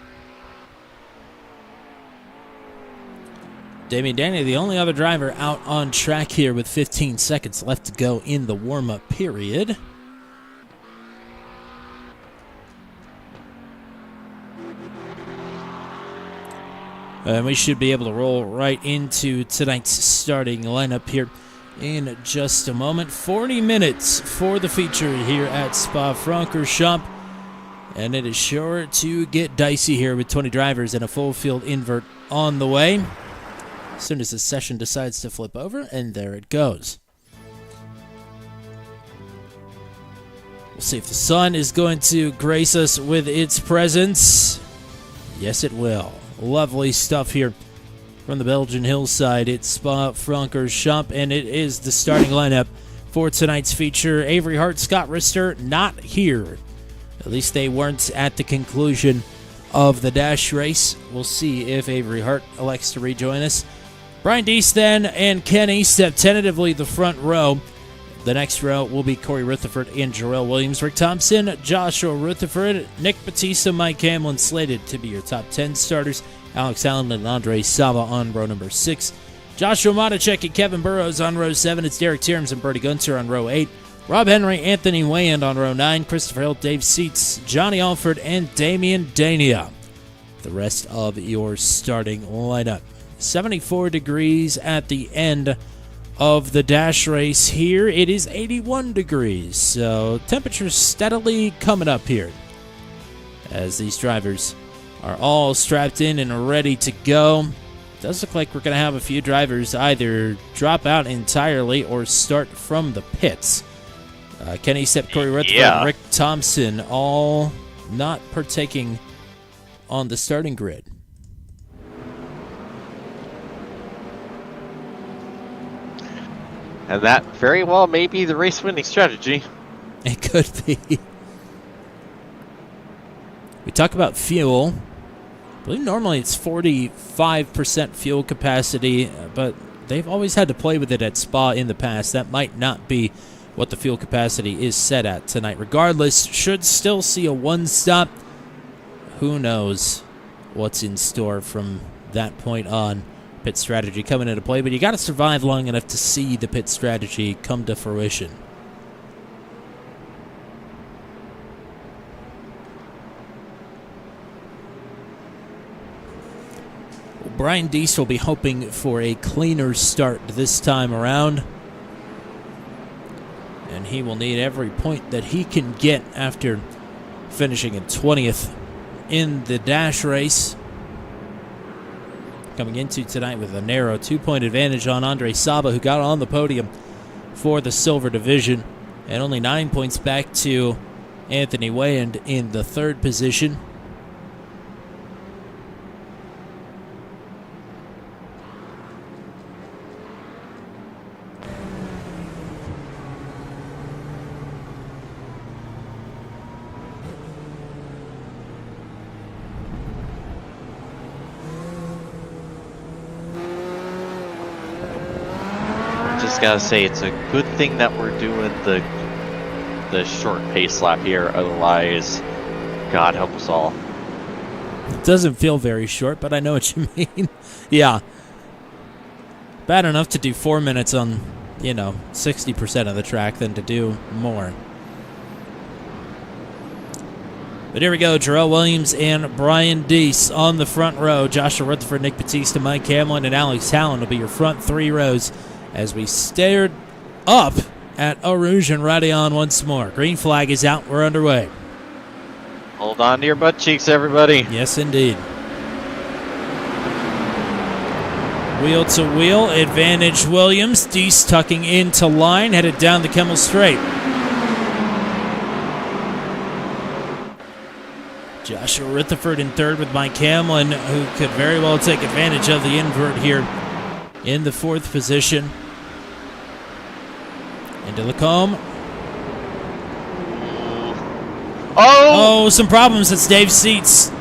S6: Damian Danny, the only other driver out on track here with 15 seconds left to go in the warm-up period. And we should be able to roll right into tonight's starting lineup here in just a moment. 40 minutes for the feature here at Spa-Francorchamps. And it is sure to get dicey here with 20 drivers and a full field invert on the way. As soon as the session decides to flip over, and there it goes. We'll see if the sun is going to grace us with its presence. Yes, it will. Lovely stuff here from the Belgian hillside. It's Spa-Francorchamps, and it is the starting lineup for tonight's feature. Avery Hart, Scott Rister, not here. At least they weren't at the conclusion of the dash race. We'll see if Avery Hart elects to rejoin us. Brian Deese then and Kenny step tentatively the front row. The next row will be Corey Rutherford and Jarrell Williams. Rick Thompson, Joshua Rutherford, Nick Batista, Mike Hamlin slated to be your top 10 starters. Alex Allen and Andre Sava on row number 6. Joshua Matacek and Kevin Burrows on row 7. It's Derek Tierms and Bertie Gunter on row 8. Rob Henry, Anthony Wayand on row 9. Christopher Hill, Dave Seats, Johnny Alford, and Damian Dania. The rest of your starting lineup. 74 degrees at the end of the dash race here. It is 81 degrees, so temperatures steadily coming up here as these drivers are all strapped in and ready to go. Does look like we're going to have a few drivers either drop out entirely or start from the pits. Kenny Sepp, Corey Rutherford, and Rick Thompson all not partaking on the starting grid.
S5: And that very well may be the race-winning strategy.
S6: It could be. We talk about fuel. I believe normally it's 45% fuel capacity, but they've always had to play with it at Spa in the past. That might not be what the fuel capacity is set at tonight. Regardless, should still see a one-stop. Who knows what's in store from that point on. Pit strategy coming into play, but you got to survive long enough to see the pit strategy come to fruition. Brian Deese will be hoping for a cleaner start this time around. And he will need every point that he can get after finishing in 20th in the dash race. Coming into tonight with a narrow 2-point advantage on Andre Saba, who got on the podium for the silver division, and only 9 points back to Anthony Wayand in the 3rd position.
S5: Just gotta say, it's a good thing that we're doing the short pace lap here. Otherwise, God help us all.
S6: It doesn't feel very short, but I know what you mean. Yeah. Bad enough to do 4 minutes on, 60% of the track than to do more. But here we go. Jarrell Williams and Brian Deese on the front row. Joshua Rutherford, Nick Batista, Mike Hamlin, and Alex Hallen will be your front 3 rows as we stared up at Eau Rouge and Radion once more. Green flag is out. We're underway.
S5: Hold on to your butt cheeks, everybody.
S6: Yes, indeed. Wheel to wheel, advantage Williams. Deese tucking into line, headed down the Kemmel Straight. Joshua Rutherford in 3rd with Mike Hamlin, who could very well take advantage of the invert here in the 4th position. Into Lacombe. Oh, some problems. It's Dave Seats.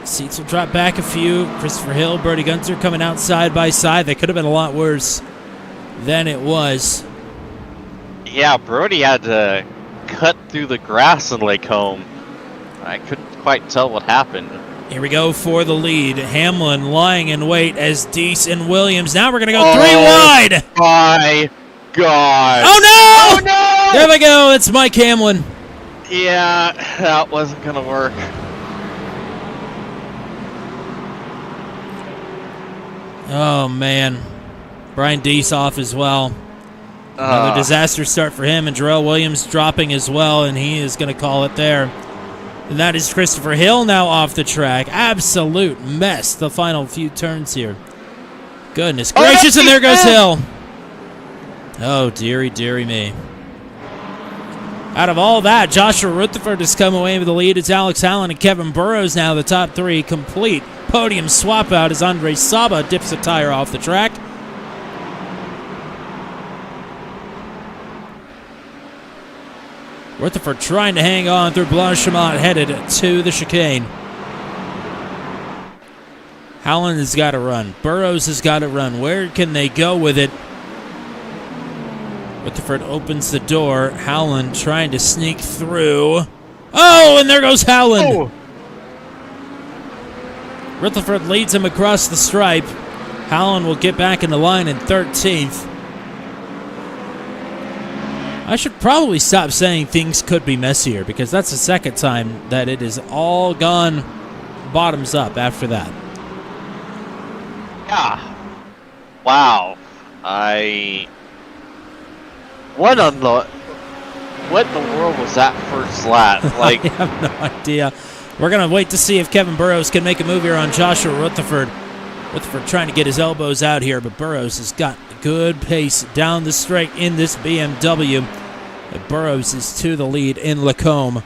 S6: Seats will drop back a few. Christopher Hill, Brody Gunter coming out side by side. They could have been a lot worse than it was.
S5: Yeah, Brody had to cut through the grass in Lacombe. I couldn't quite tell what happened.
S6: Here we go for the lead. Hamlin lying in wait as Deese and Williams. Now we're going to go 3 wide.
S5: My God.
S6: Oh, no!
S5: Oh, no!
S6: There we go. It's Mike Hamlin.
S5: Yeah, that wasn't going to work.
S6: Oh, man. Brian Deese off as well. Another disaster start for him, and Jarrell Williams dropping as well, and he is going to call it there. And that is Christopher Hill now off the track. Absolute mess the final few turns here. Goodness gracious, and there goes Hill. Oh, dearie, dearie me. Out of all that, Joshua Rutherford has come away with the lead. It's Alex Hallen and Kevin Burrows now the top 3. Complete podium swap out as Andre Saba dips a tire off the track. Rutherford trying to hang on through Blanchimont, headed to the chicane. Hallen has got to run. Burrows has got to run. Where can they go with it? Rutherford opens the door. Hallen trying to sneak through. Oh, and there goes Hallen. Oh. Rutherford leads him across the stripe. Hallen will get back in the line in 13th. I should probably stop saying things could be messier, because that's the second time that it has all gone bottoms up after that.
S5: Yeah. Wow. What in the world was that first lap? Like,
S6: I have no idea. We're going to wait to see if Kevin Burrows can make a move here on Joshua Rutherford. Rutherford trying to get his elbows out here, but Burrows has got good pace down the straight in this BMW. And Burrows is to the lead in Lacombe.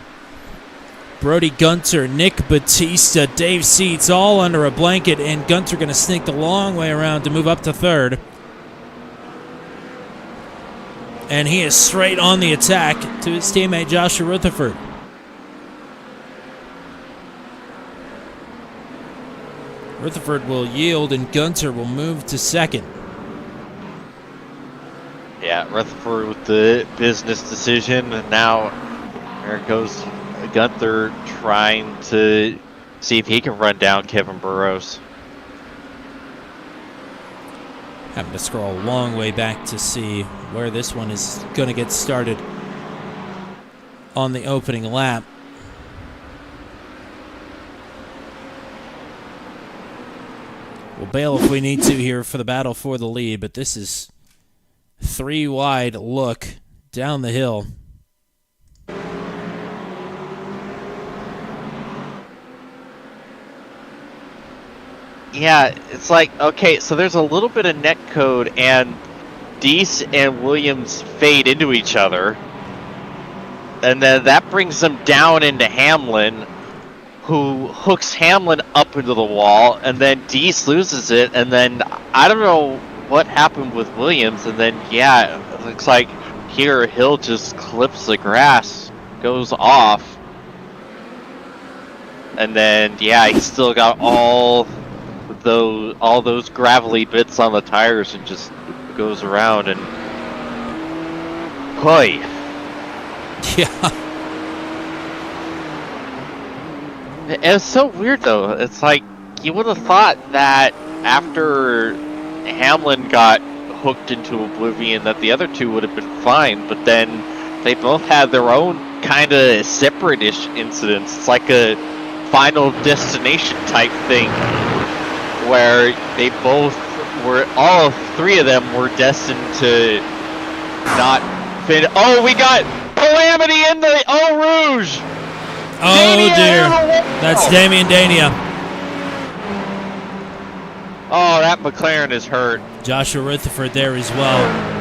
S6: Brody Gunter, Nick Batista, Dave Seats all under a blanket, and Gunter going to sneak the long way around to move up to 3rd. And he is straight on the attack to his teammate Joshua Rutherford. Rutherford will yield, and Gunter will move to 2nd.
S5: Yeah, Rutherford with the business decision, and now there goes Gunther trying to see if he can run down Kevin Burrows.
S6: Having to scroll a long way back to see where this one is going to get started on the opening lap. We'll bail if we need to here for the battle for the lead, but this is 3 wide look down the hill.
S5: Yeah, it's like, okay, so there's a little bit of netcode, and Deese and Williams fade into each other. And then that brings them down into Hamlin, who hooks Hamlin up into the wall, and then Deese loses it, and then I don't know what happened with Williams, and then, yeah, it looks like here Hill just clips the grass, goes off. And then, yeah, he's still got all those gravelly bits on the tires and just goes around and hoy.
S6: Yeah.
S5: It's so weird though. It's like you would have thought that after Hamlin got hooked into oblivion that the other two would have been fine, but then they both had their own kind of separate-ish incidents. It's like a Final Destination type thing where they both were, all 3 of them were destined to not fit. Oh, we got Calamity in the Eau Rouge!
S6: Oh,
S5: Dania
S6: dear. That's Damian Dania.
S5: Oh, that McLaren is hurt.
S6: Joshua Rutherford there as well.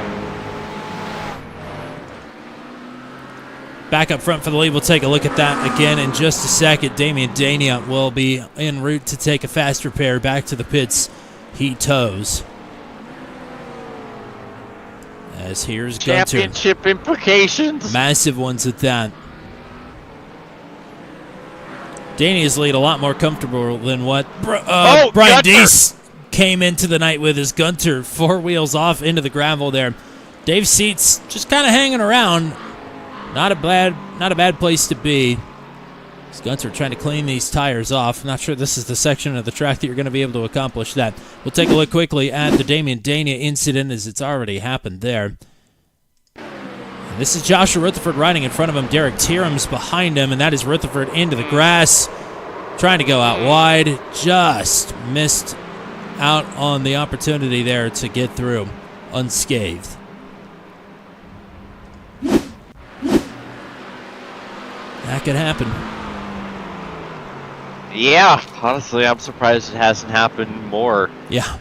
S6: Back up front for the lead. We'll take a look at that again in just a second. Damian Dania will be en route to take a fast repair back to the pits. He tows. As here's Gunter.
S5: Championship implications.
S6: Massive ones at that. Dania's lead a lot more comfortable than what Brian
S5: Gunter.
S6: Deese came into the night with. His Gunter 4 wheels off into the gravel there. Dave Seats just kind of hanging around. Not a bad place to be. As Gunter trying to clean these tires off. Not sure this is the section of the track that you're going to be able to accomplish that. We'll take a look quickly at the Damian Dania incident as it's already happened there. And this is Joshua Rutherford riding in front of him. Derek Tierham's behind him, and that is Rutherford into the grass. Trying to go out wide. Just missed out on the opportunity there to get through unscathed. That could happen.
S5: Yeah, honestly, I'm surprised it hasn't happened more.
S6: Yeah.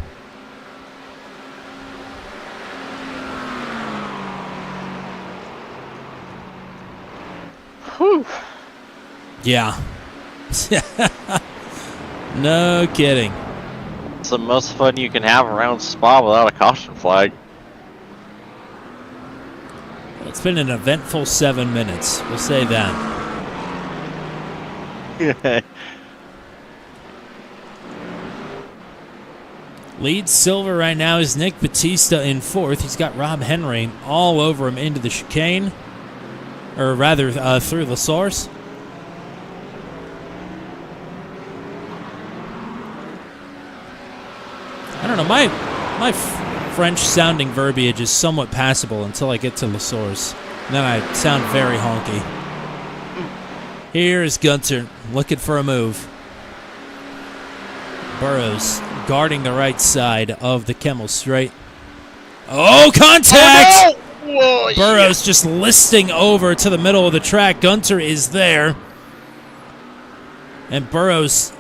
S5: Whew.
S6: Yeah. No kidding.
S5: It's the most fun you can have around Spa without a caution flag.
S6: It's been an eventful 7 minutes. We'll say that. Lead silver right now is Nick Batista in 4th. He's got Rob Henry all over him into the chicane. Or rather, through the source. I don't know, my French-sounding verbiage is somewhat passable until I get to La Source. And then I sound very honky. Here is Gunter looking for a move. Burrows guarding the right side of the Kemmel Straight. Oh, contact!
S5: Oh, no! Whoa,
S6: Burrows just listing over to the middle of the track. Gunter is there. And Burrows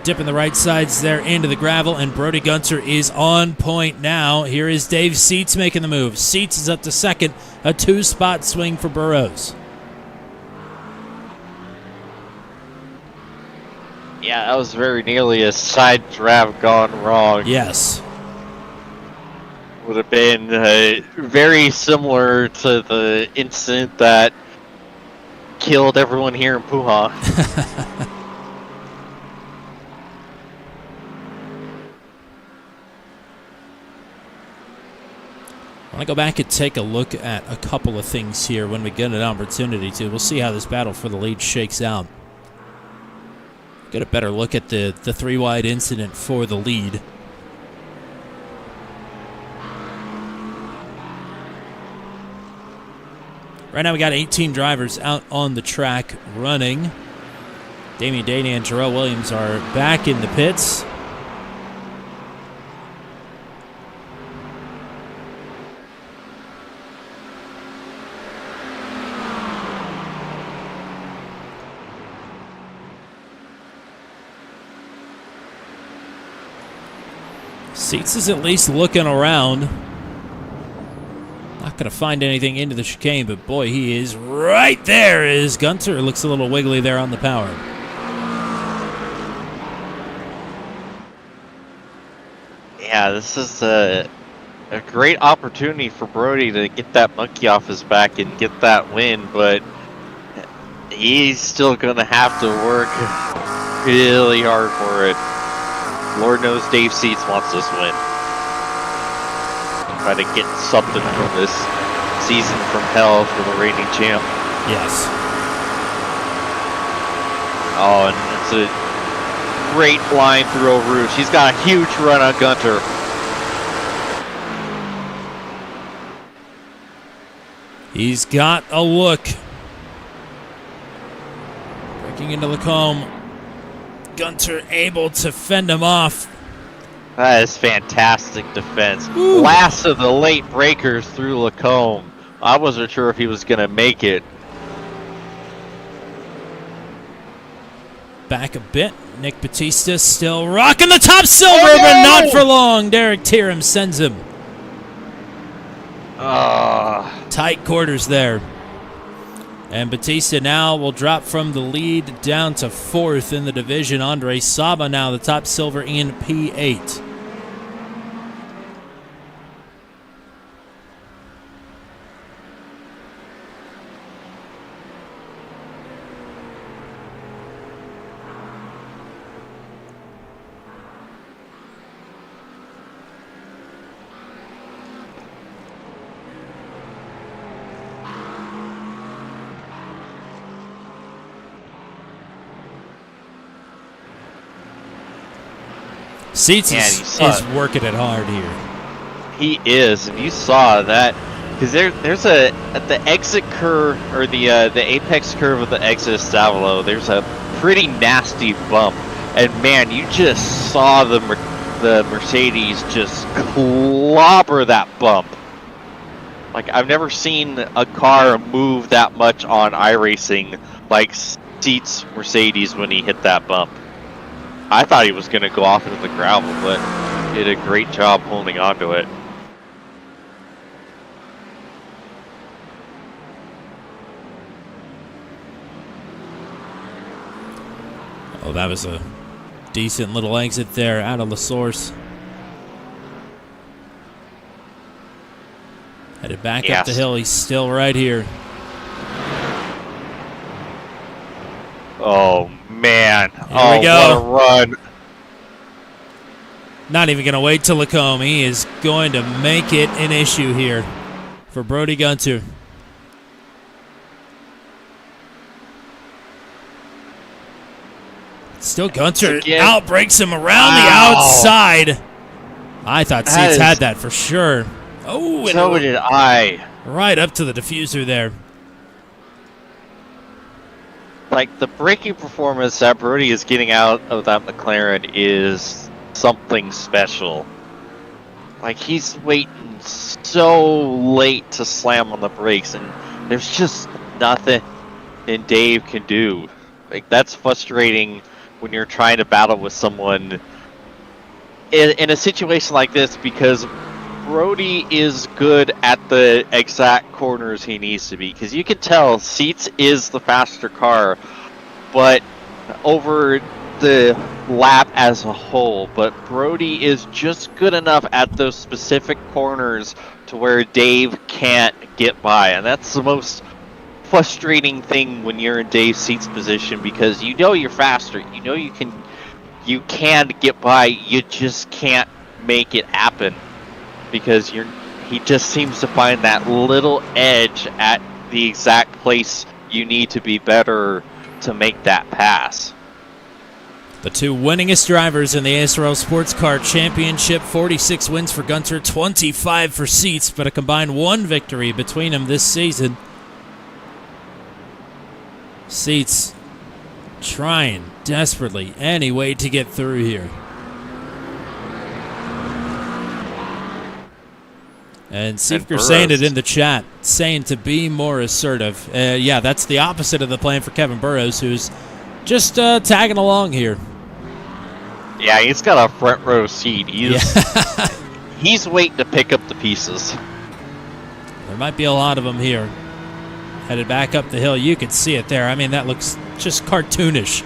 S6: dipping the right sides there into the gravel, and Brody Gunter is on point now. Here is Dave Seats making the move. Seats is up to 2nd, a 2-spot swing for Burrows.
S5: Yeah, that was very nearly a side draft gone wrong.
S6: Yes.
S5: Would have been very similar to the incident that killed everyone here in Puha.
S6: I want to go back and take a look at a couple of things here when we get an opportunity to. We'll see how this battle for the lead shakes out. Get a better look at the 3-wide incident for the lead. Right now we got 18 drivers out on the track running. Damian Dania and Jarrell Williams are back in the pits. Seats is at least looking around. Not going to find anything into the chicane, but boy, he is right there. Is Gunter looks a little wiggly there on the power.
S5: Yeah, this is a great opportunity for Brody to get that monkey off his back and get that win, but he's still going to have to work really hard for it. Lord knows Dave Seats wants this win. Try to get something from this season from hell for the reigning champ.
S6: Yes.
S5: Oh, and it's a great line through Eau Rouge. He's got a huge run on Gunter.
S6: He's got a look. Breaking into Lacombe. Gunter able to fend him off.
S5: That is fantastic defense.
S6: Ooh.
S5: Last of the late breakers through Lacombe. I wasn't sure if he was going to make it.
S6: Back a bit. Nick Batista still rocking the top silver, but not for long. Derek Tiram sends him. Tight quarters there. And Batista now will drop from the lead down to 4th in the division. Andre Saba now the top silver in P8. Seats is working it hard here.
S5: He is, and you saw that because there's a at the exit curve or the apex curve of the exit of Stavolo. There's a pretty nasty bump, and man, you just saw the Mercedes just clobber that bump. Like I've never seen a car move that much on iRacing like Seats Mercedes when he hit that bump. I thought he was going to go off into the gravel, but he did a great job holding on to it.
S6: Oh, that was a decent little exit there out of La Source. Headed back up the hill. He's still right here.
S5: Oh, man.
S6: Here we go.
S5: What a run.
S6: Not even going to wait till Lacombe. He is going to make it an issue here for Brody Gunter. Still Gunter outbreaks him around the outside. I thought Seats had that for sure. Oh, and
S5: so did I.
S6: Right up to the diffuser there.
S5: Like, the braking performance that Brody is getting out of that McLaren is something special. Like, he's waiting so late to slam on the brakes, and there's just nothing Dave can do. Like, that's frustrating when you're trying to battle with someone in a situation like this, because Brody is good at the exact corners he needs to be, because you can tell Seats is the faster car, but over the lap as a whole, but Brody is just good enough at those specific corners to where Dave can't get by, and that's the most frustrating thing when you're in Dave Seats' position, because you know you're faster, you know you can get by, you just can't make it happen. Because he just seems to find that little edge at the exact place you need to be better to make that pass.
S6: The two winningest drivers in the ASRL Sports Car Championship, 46 wins for Gunter, 25 for Seats, but a combined 1 victory between them this season. Seats trying desperately any way to get through here. And Seifker saying it in the chat, saying to be more assertive. Yeah, that's the opposite of the plan for Kevin Burrows, who's just tagging along here.
S5: Yeah, he's got a front row seat. He's
S6: Yeah.
S5: he's waiting to pick up the pieces.
S6: There might be a lot of them here. Headed back up the hill. You can see it there. I mean, that looks just cartoonish.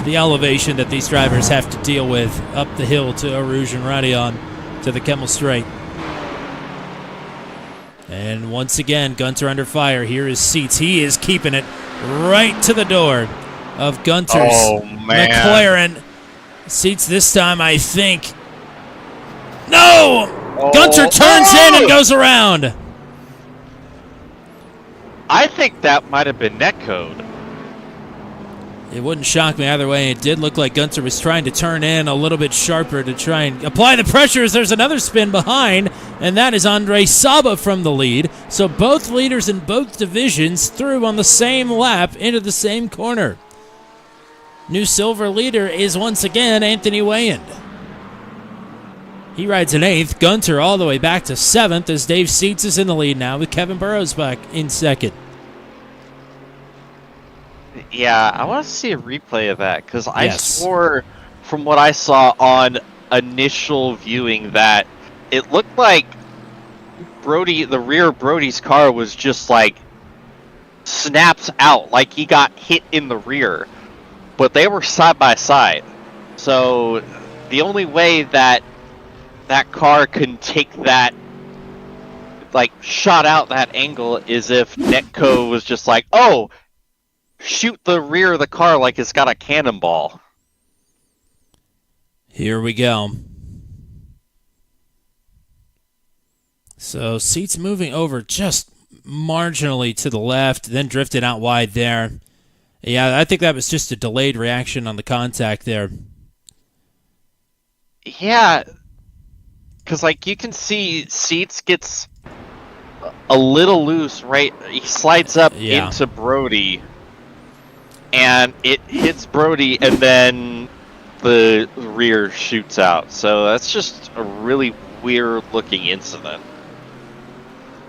S6: The elevation that these drivers have to deal with up the hill to Arouge and Radion to the Kemmel Straight. And once again, Gunter under fire. Here is Seats. He is keeping it right to the door of Gunter's McLaren. Seats this time, I think. No! Gunter turns in and goes around.
S5: I think that might have been netcode.
S6: It wouldn't shock me either way. It did look like Gunter was trying to turn in a little bit sharper to try and apply the pressure as there's another spin behind, and that is Andre Saba from the lead. So both leaders in both divisions through on the same lap into the same corner. New silver leader is once again Anthony Wayand. He rides in 8th. Gunter all the way back to 7th as Dave Seats is in the lead now with Kevin Burrows back in 2nd.
S5: Yeah, I want to see a replay of that because I swore from what I saw on initial viewing that it looked like the rear of Brody's car was just like snaps out, like he got hit in the rear, but they were side by side. So the only way that car can take that, like, shot out that angle is if Netco was just like, oh, shoot the rear of the car like it's got a cannonball.
S6: Here we go. So Seats moving over just marginally to the left, then drifted out wide there. Yeah, I think that was just a delayed reaction on the contact there.
S5: Yeah, because, like, you can see Seats gets a little loose, right? He slides up into Brody, and it hits Brody, and then the rear shoots out. So that's just a really weird-looking incident.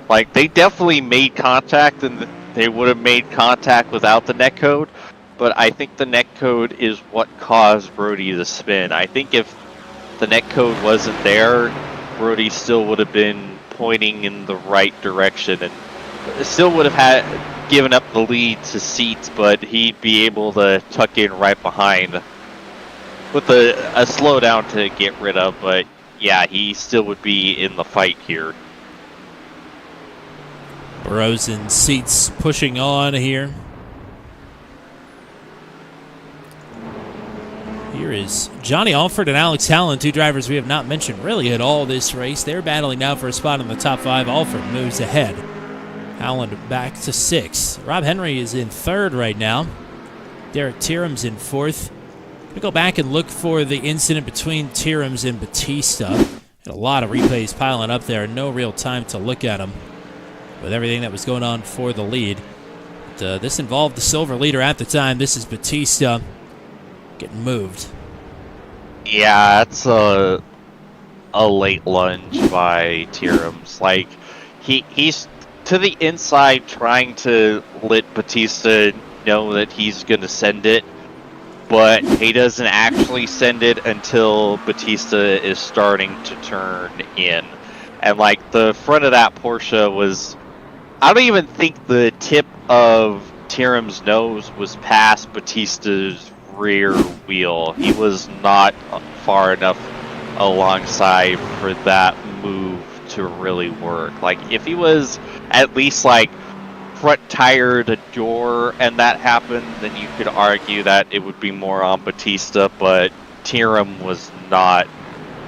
S5: Like, they definitely made contact, and they would have made contact without the netcode, but I think the netcode is what caused Brody to spin. I think if the netcode wasn't there, Brody still would have been pointing in the right direction and still would have given up the lead to Seats, but he'd be able to tuck in right behind with a slowdown to get rid of. But yeah, he still would be in the fight here.
S6: Burrows and Seats pushing on here. Here is Johnny Alford and Alex Hallen, two drivers we have not mentioned really at all this race. They're battling now for a spot in the top 5. Alford moves ahead. Hallen back to 6th. Rob Henry is in 3rd right now. Derek Tierham's in 4th. We'll go back and look for the incident between Tierham's and Batista. Had a lot of replays piling up there. No real time to look at them with everything that was going on for the lead. But, this involved the silver leader at the time. This is Batista getting moved.
S5: Yeah, it's a late lunge by Tierham's. Like, he's to the inside trying to let Batista know that he's going to send it, but he doesn't actually send it until Batista is starting to turn in. And, like, the front of that Porsche was... I don't even think the tip of Tierham's nose was past Batista's rear wheel. He was not far enough alongside for that move to really work. Like, if he was at least, like, front tire to door and that happened, then you could argue that it would be more on Batista, but Tierham was not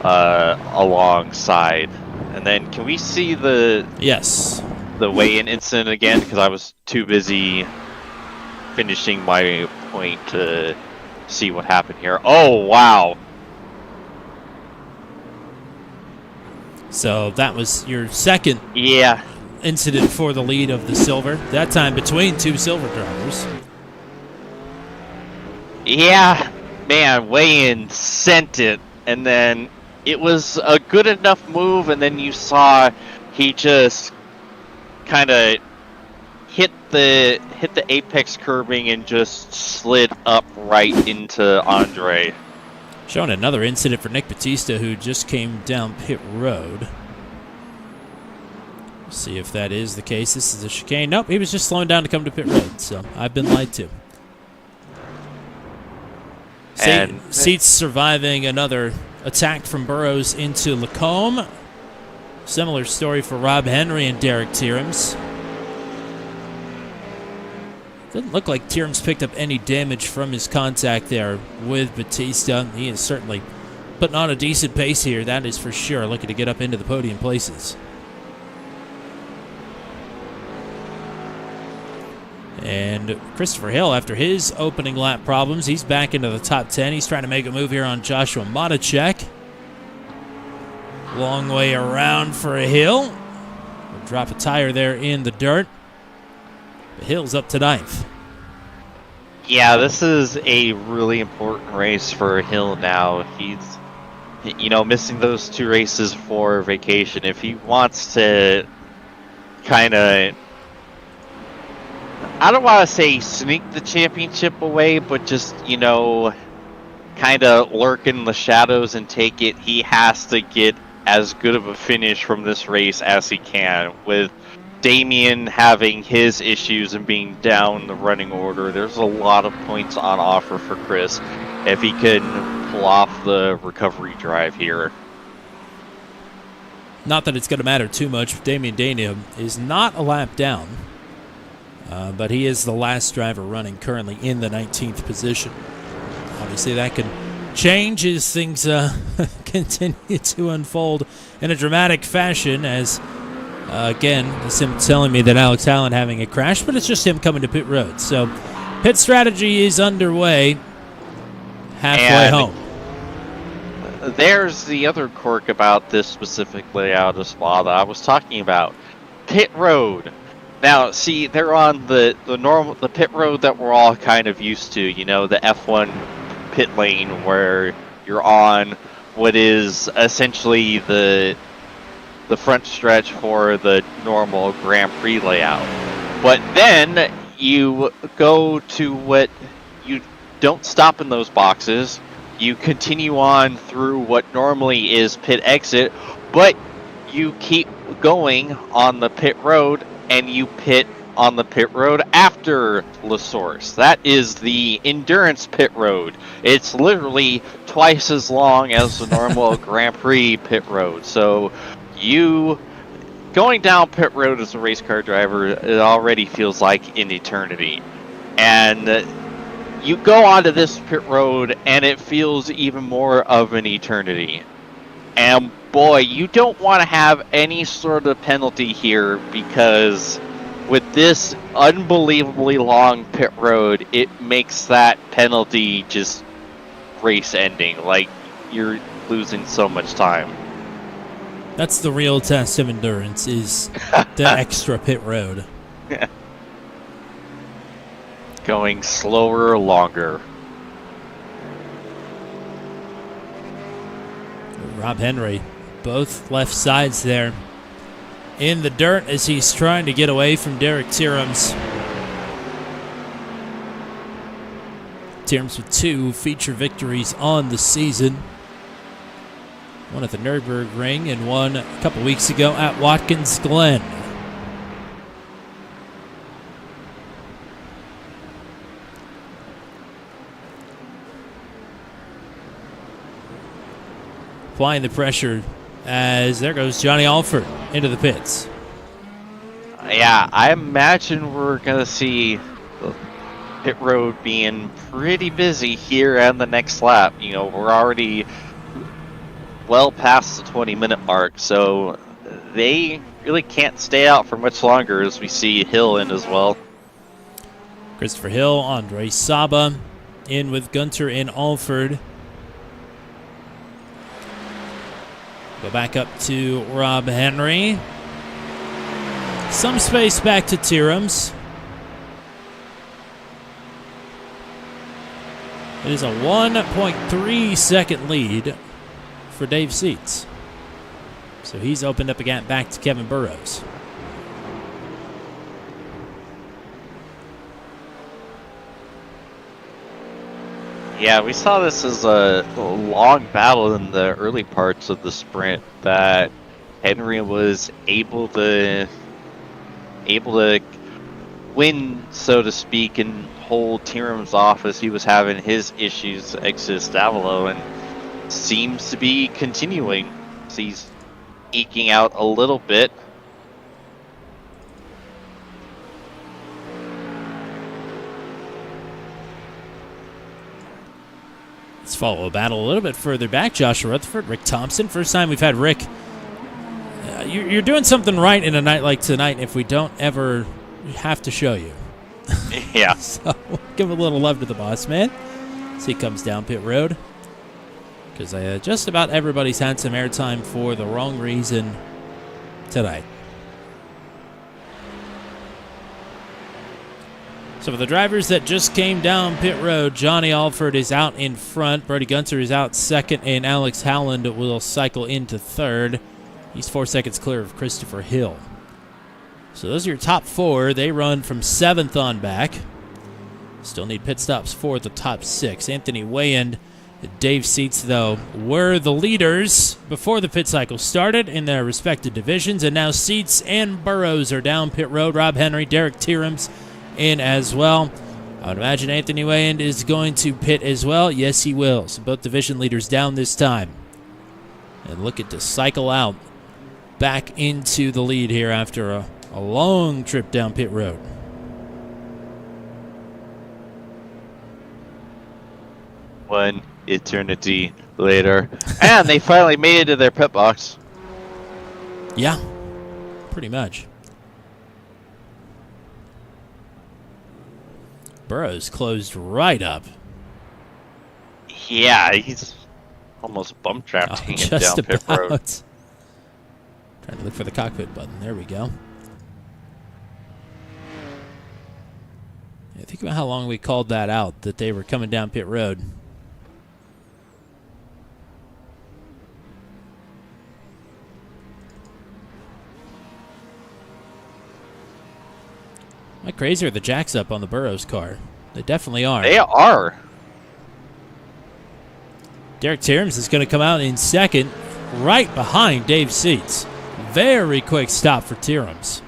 S5: alongside. And then, can we see the weigh-in incident again? Because I was too busy finishing my point to see what happened here. Oh, wow.
S6: So that was your second incident for the lead of the silver. That time between two silver drivers.
S5: Yeah, man, weigh-in sent it, and then it was a good enough move, and then you saw he just kind of hit the apex curbing and just slid up right into Andre.
S6: Showing another incident for Nick Batista, who just came down pit road. See if that is the case. This is a chicane. Nope, he was just slowing down to come to pit road, so I've been lied to.
S5: And
S6: Seats surviving another attack from Burrows into Lacombe. Similar story for Rob Henry and Derek Tierms. Doesn't look like Tierms picked up any damage from his contact there with Batista. He is certainly putting on a decent pace here, that is for sure, looking to get up into the podium places. And Christopher Hill, after his opening lap problems, he's back into the top 10. He's trying to make a move here on Joshua Matacek. Long way around for a Hill. We'll drop a tire there in the dirt. But Hill's up to 9th.
S5: Yeah, this is a really important race for Hill now. He's, missing those 2 races for vacation. If he wants to kind of, I don't want to say sneak the championship away, but just, kind of lurk in the shadows and take it, he has to get as good of a finish from this race as he can. With Damian having his issues and being down the running order, there's a lot of points on offer for Chris if he can pull off the recovery drive here.
S6: Not that it's going to matter too much. Damian Dania is not a lap down. But he is the last driver running currently in the 19th position. Obviously, that can change as things continue to unfold in a dramatic fashion. As, again, it's him telling me that Alex Allen having a crash, but it's just him coming to pit road. So, pit strategy is underway. Halfway home.
S5: There's the other quirk about this specific layout of Spa that I was talking about. Pit road. Now, see, they're on the pit road that we're all kind of used to, the F1 pit lane where you're on what is essentially the front stretch for the normal Grand Prix layout. But then you go to what you don't stop in those boxes. You continue on through what normally is pit exit, but you keep going on the pit road and you pit on the pit road after La Source. That is the endurance pit road. It's literally twice as long as the normal Grand Prix pit road. So you going down pit road as a race car driver, it already feels like an eternity. And you go onto this pit road and it feels even more of an eternity. And boy, you don't want to have any sort of penalty here, because with this unbelievably long pit road, it makes that penalty just race ending. Like, you're losing so much time.
S6: That's the real test of endurance, is the extra pit road.
S5: Going slower, longer.
S6: Rob Henry, both left sides there in the dirt as he's trying to get away from Derek Tierms. Tierms with 2 feature victories on the season. One at the Nürburgring and one a couple weeks ago at Watkins Glen. Applying the pressure as there goes Johnny Alford into the pits.
S5: Yeah, I imagine we're going to see the pit road being pretty busy here on the next lap. We're already well past the 20-minute mark, so they really can't stay out for much longer as we see Hill in as well.
S6: Christopher Hill, Andre Saba in with Gunter and Alford. Go back up to Rob Henry. Some space back to Tierms. It is a 1.3 second lead for Dave Seats. So he's opened up a gap back to Kevin Burrows.
S5: Yeah, we saw this as a long battle in the early parts of the sprint that Henry was able to win, so to speak, and hold Tyrrell's off as he was having his issues exit Stavilo, and seems to be continuing. So he's eking out a little bit.
S6: Let's follow a battle a little bit further back. Joshua Rutherford, Rick Thompson. First time we've had Rick. You're doing something right in a night like tonight if we don't ever have to show you.
S5: Yeah.
S6: So give a little love to the boss, man. As he comes down pit road. Because just about everybody's had some airtime for the wrong reason tonight. So for the drivers that just came down pit road, Johnny Alford is out in front. Brody Gunter is out second, and Alex Howland will cycle into third. He's 4 seconds clear of Christopher Hill. So those are your top four. They run from 7th on back. Still need pit stops for the top 6. Anthony Wayand, Dave Seats, though, were the leaders before the pit cycle started in their respective divisions, and now Seats and Burrows are down pit road. Rob Henry, Derek Tierham's in as well. I would imagine Anthony Wayand is going to pit as well. Yes, he will. So both division leaders down this time. And looking to cycle out back into the lead here after a long trip down pit road.
S5: One eternity later. And they finally made it to their pit box.
S6: Yeah, pretty much. Burrows closed right up.
S5: Yeah, he's almost bump trapped hanging down pit road.
S6: Trying to look for the cockpit button. There we go. Yeah, think about how long we called that out, that they were coming down pit road. Am I crazy, or the jacks up on the Burrows car? They definitely are.
S5: They are.
S6: Derek Tierms is going to come out in second, right behind Dave Seats. Very quick stop for Tierms.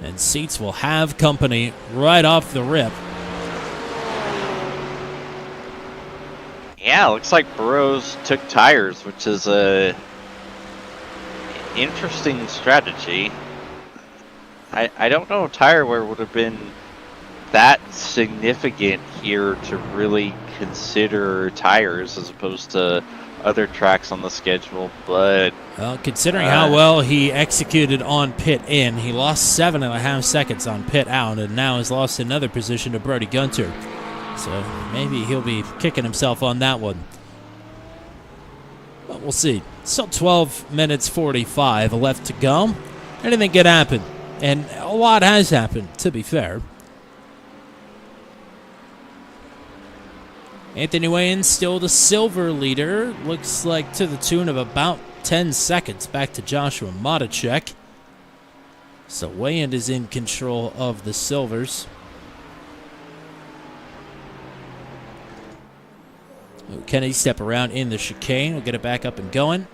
S6: And Seats will have company right off the rip.
S5: Yeah, looks like Burrows took tires, which is a interesting strategy. I don't know if tire wear would have been that significant here to really consider tires as opposed to other tracks on the schedule, but
S6: well, considering how well he executed on pit in, he lost 7.5 seconds on pit out, and now has lost another position to Brody Gunter. So maybe he'll be kicking himself on that one. But we'll see. Still 12 minutes 45 left to go. Anything can happen, and a lot has happened, to be fair. Anthony Wayand still the silver leader. Looks like to the tune of about 10 seconds back to Joshua Matichek. So Wayand is in control of the silvers. Kennedy step around in the chicane. We'll get it back up and going.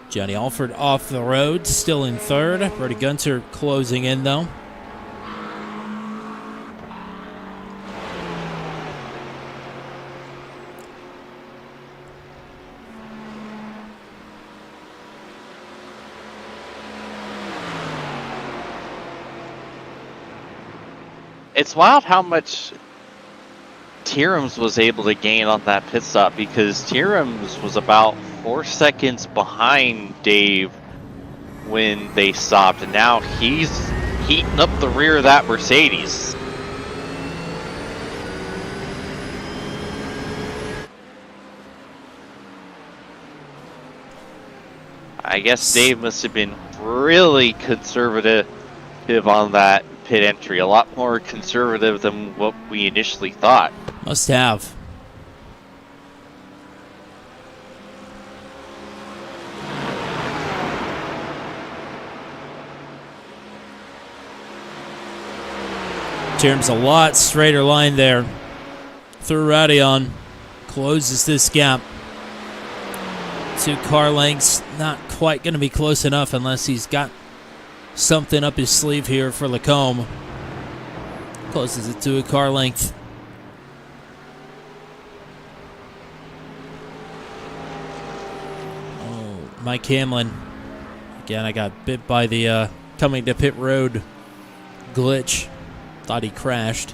S6: Johnny Alford off the road, still in third. Brody Gunter closing in, though.
S5: it's wild how much Tierham's was able to gain on that pit stop, because Tierham's was about 4 seconds behind Dave when they stopped, and now he's heating up the rear of that Mercedes. I guess Dave must have been really conservative on that pit entry, a lot more conservative than what we initially thought.
S6: Must have. Terms a lot straighter line there. Through Radion. Closes this gap. 2 car lengths. Not quite going to be close enough unless he's got something up his sleeve here for Lacombe. Closes it to a car length. Oh, Mike Hamlin. Again, I got bit by the coming to pit road glitch. Thought he crashed.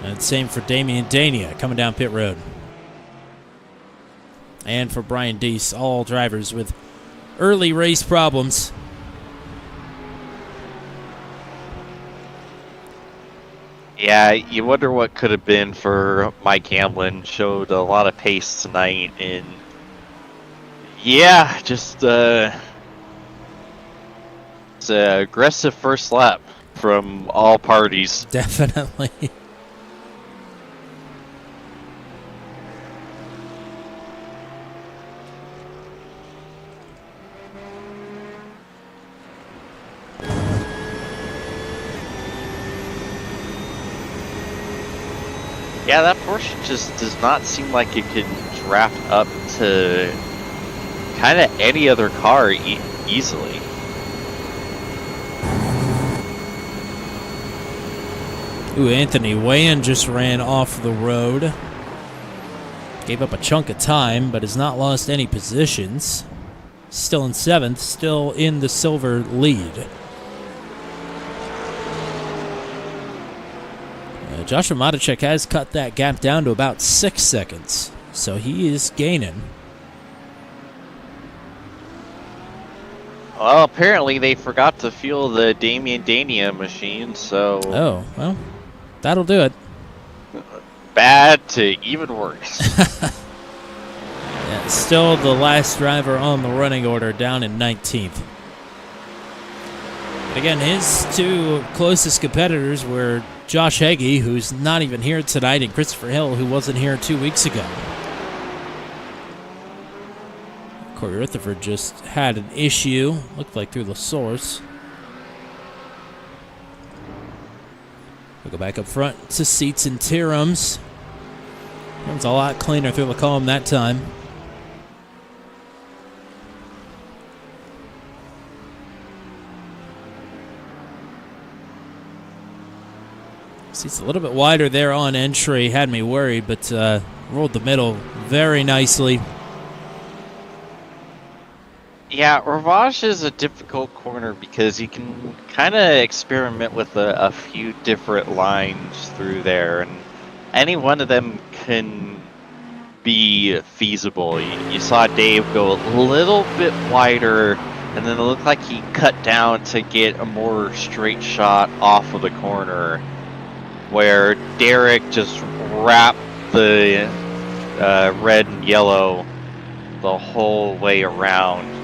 S6: And same for Damian Dania coming down pit road. And for Brian Deese, all drivers with early race problems.
S5: Yeah, you wonder what could have been for Mike Hamlin. Showed a lot of pace tonight, and yeah, just it's an aggressive first lap from all parties.
S6: Definitely.
S5: Yeah, that Porsche just does not seem like it can draft up to kind of any other car easily.
S6: Ooh, Anthony Wayan just ran off the road. Gave up a chunk of time, but has not lost any positions. Still in 7th, still in the silver lead. Joshua Matichek has cut that gap down to about 6 seconds, so he is gaining.
S5: Well, apparently they forgot to fuel the Damian Dania machine, so...
S6: Oh, well, that'll do it.
S5: Bad to even worse.
S6: Yeah, still the last driver on the running order, down in 19th. But again, his 2 closest competitors were Josh Heggie, who's not even here tonight, and Christopher Hill, who wasn't here 2 weeks ago. Corey Rutherford just had an issue, looked like through the source. We'll go back up front to Seats and Tirums. Tirums a lot cleaner through the column that time. Seats a little bit wider there on entry. Had me worried, but rolled the middle very nicely.
S5: Yeah, Ravage is a difficult corner because you can kind of experiment with a few different lines through there, and any one of them can be feasible. You saw Dave go a little bit wider, and then it looked like he cut down to get a more straight shot off of the corner, where Derek just wrapped the red and yellow the whole way around.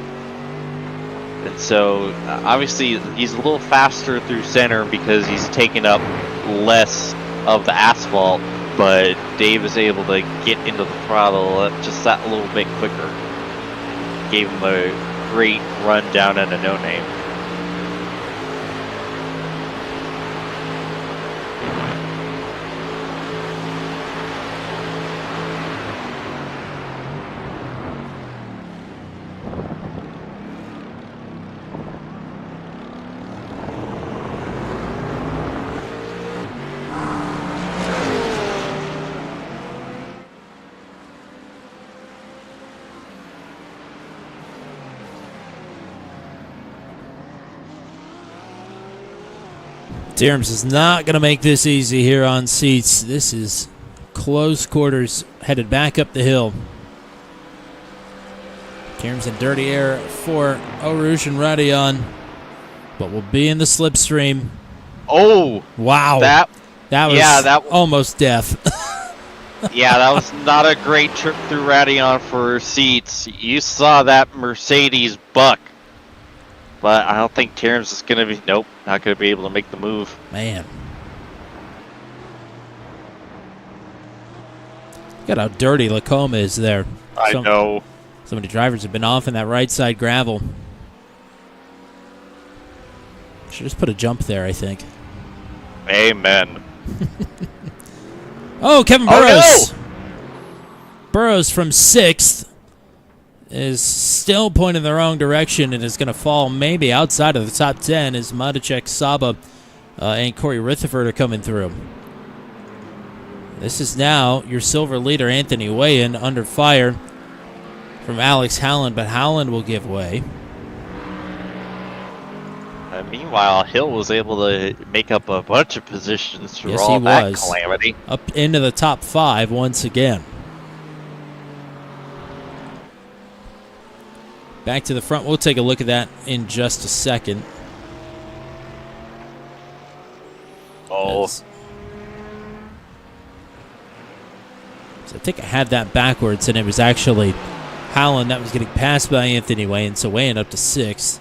S5: And so, obviously, he's a little faster through center because he's taking up less of the asphalt, but Dave is able to get into the throttle just that little bit quicker. Gave him a great run down and a no-name.
S6: Tirums is not going to make this easy here on Seats. This is close quarters, headed back up the hill. Tirums in dirty air for Arush and Radion, but will be in the slipstream.
S5: Oh!
S6: Wow.
S5: That
S6: was almost death.
S5: Yeah, that was not a great trip through Radion for Seats. You saw that Mercedes buck. But I don't think Tirums is going to be... Nope, not going to be able to make the move.
S6: Man. Look at how dirty Lacombe is there.
S5: I know.
S6: So many drivers have been off in that right side gravel. Should just put a jump there, I think.
S5: Amen.
S6: Oh, Kevin
S5: Oh,
S6: Burrows. Burrows from 6th is still pointing the wrong direction and is going to fall maybe outside of the top 10 as Madacek, Saba, and Corey Rutherford are coming through. This is now your silver leader, Anthony Wayan, under fire from Alex Howland, but Howland will give way.
S5: Meanwhile, Hill was able to make up a bunch of positions through
S6: Yes,
S5: all
S6: he
S5: that
S6: was.
S5: calamity.
S6: Up into the top 5 once again. Back to the front. We'll take a look at that in just a second.
S5: Oh,
S6: So I think I had that backwards, and it was actually Howland that was getting passed by Anthony Wayan, so Wayan up to 6th.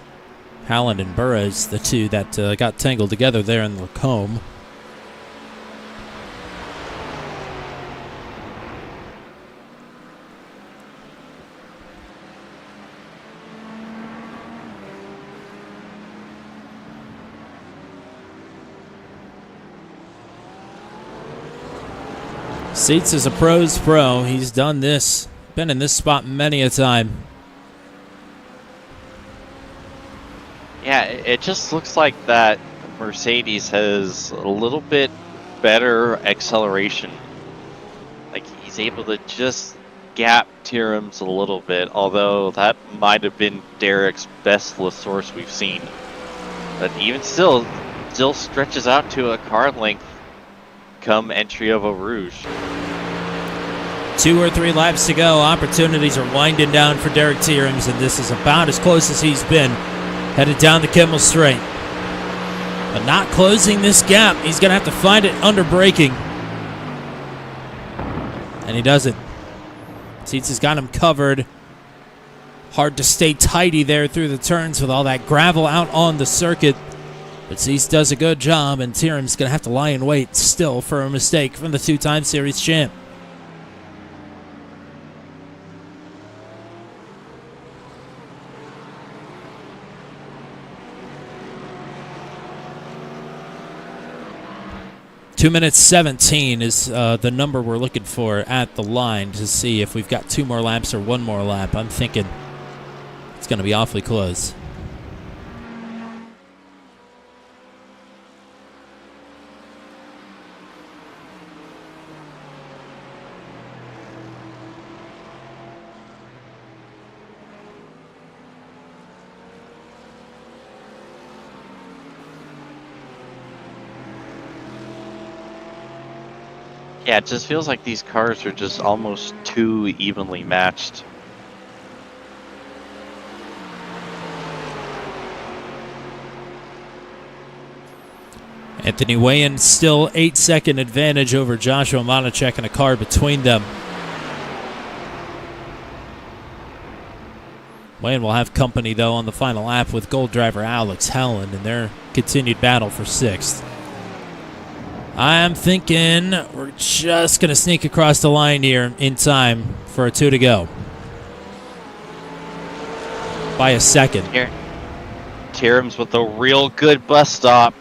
S6: Howland and Burrows, the two that got tangled together there in the comb. Seats is a pro's pro. He's done this, been in this spot many a time.
S5: yeah, it just looks like that Mercedes has a little bit better acceleration. Like, he's able to just gap Tyrrell's a little bit, although that might have been Derek's best source we've seen. But even still stretches out to a car length come entry of Eau Rouge.
S6: 2 or 3 laps to go. Opportunities are winding down for Derek Tierms, and this is about as close as he's been headed down the Kimmel Straight. But not closing this gap. He's going to have to find it under braking. And he doesn't. Seats has got him covered. Hard to stay tidy there through the turns with all that gravel out on the circuit. But Seats does a good job, and Tierms going to have to lie in wait still for a mistake from the 2-time series champ. Two minutes 17 is the number we're looking for at the line to see if we've got 2 more laps or 1 more lap. I'm thinking it's going to be awfully close.
S5: Yeah, it just feels like these cars are just almost too evenly matched.
S6: Anthony Wayan still 8-second advantage over Joshua Monacek and a car between them. Wayan will have company, though, on the final lap with gold driver Alex Howland in their continued battle for 6th. I'm thinking we're just going to sneak across the line here in time for a 2 to go. By a second.
S5: Here, Tyrrell's with a real good bus stop.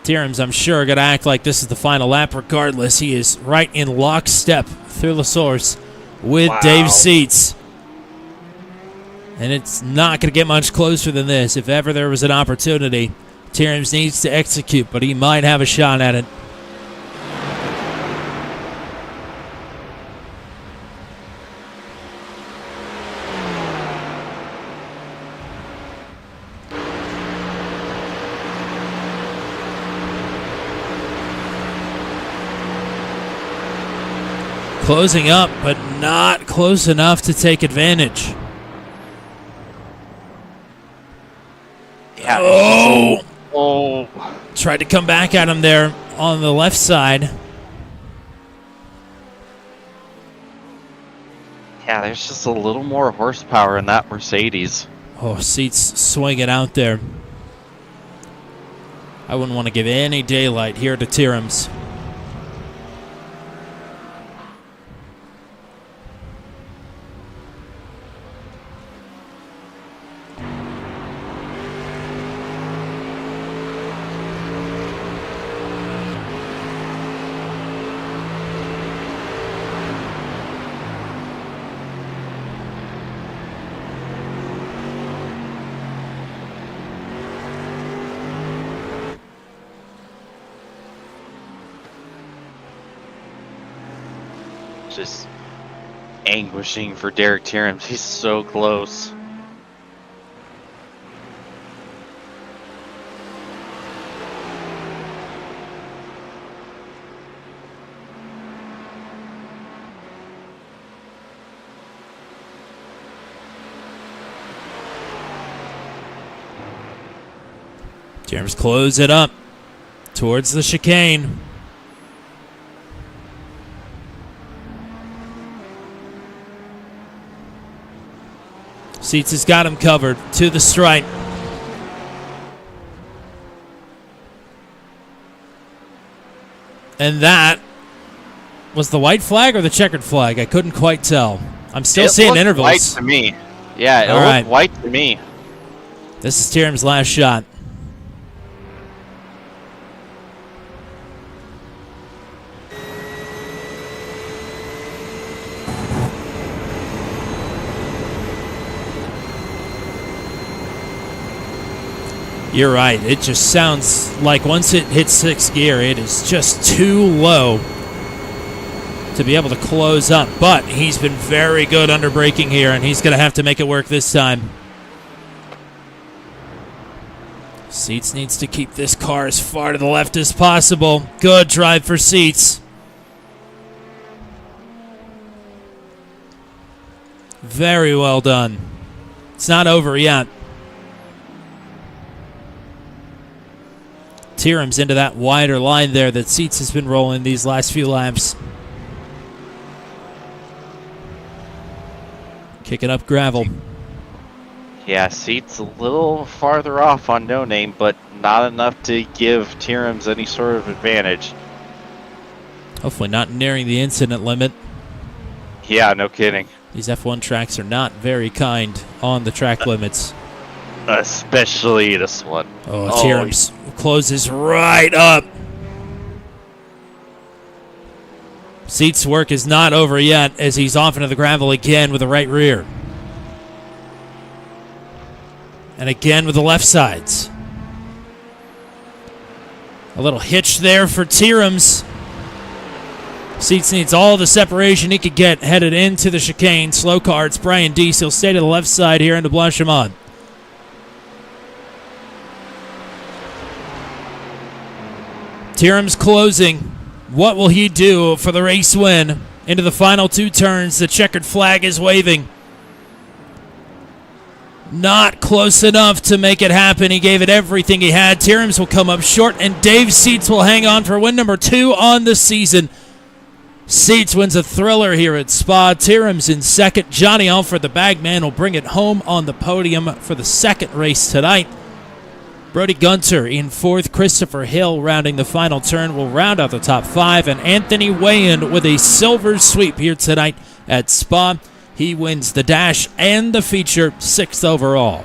S6: Tierms, I'm sure, going to act like this is the final lap regardless. He is right in lockstep through the source with Dave Seats. And it's not going to get much closer than this. If ever there was an opportunity, Tierms needs to execute, but he might have a shot at it. Closing up, but not close enough to take advantage.
S5: Yeah.
S6: Oh! Tried to come back at him there on the left side.
S5: Yeah, there's just a little more horsepower in that Mercedes.
S6: Oh, Seats swinging out there. I wouldn't want to give any daylight here to Tierms.
S5: just anguishing for Derek Tierens. He's so close.
S6: Tierens close it up towards the chicane. Seats has got him covered to the stripe. And that was the white flag or the checkered flag? I couldn't quite tell. I'm still seeing intervals.
S5: White to me. Yeah, it looked white to me.
S6: This is Tierens' last shot. You're right. It just sounds like once it hits 6th gear, it is just too low to be able to close up. But he's been very good under braking here, and he's going to have to make it work this time. Seats needs to keep this car as far to the left as possible. Good drive for Seats. Very well done. It's not over yet. Tierens into that wider line there that Seats has been rolling these last few laps. Kicking up gravel.
S5: Yeah, Seats a little farther off on No Name, but not enough to give Tierens any sort of advantage.
S6: Hopefully not nearing the incident limit.
S5: Yeah, no kidding.
S6: These F1 tracks are not very kind on the track limits.
S5: Especially this one.
S6: Oh, Tierens closes right up. Seats' work is not over yet as he's off into the gravel again with the right rear. And again with the left sides. A little hitch there for Tierens. Seats needs all the separation he could get headed into the chicane. Slow car, it's Brian Deese. He'll stay to the left side here into Blanchimont. Tierens closing. What will he do for the race win? Into the final 2 turns, the checkered flag is waving. Not close enough to make it happen. He gave it everything he had. Tierens will come up short, and Dave Seats will hang on for win number 2 on the season. Seats wins a thriller here at Spa. Tierens in second. Johnny Alford, the bagman, will bring it home on the podium for the second race tonight. Brody Gunter in 4th. Christopher Hill rounding the final turn will round out the top 5. And Anthony Wayan with a silver sweep here tonight at Spa. He wins the dash and the feature, 6th overall.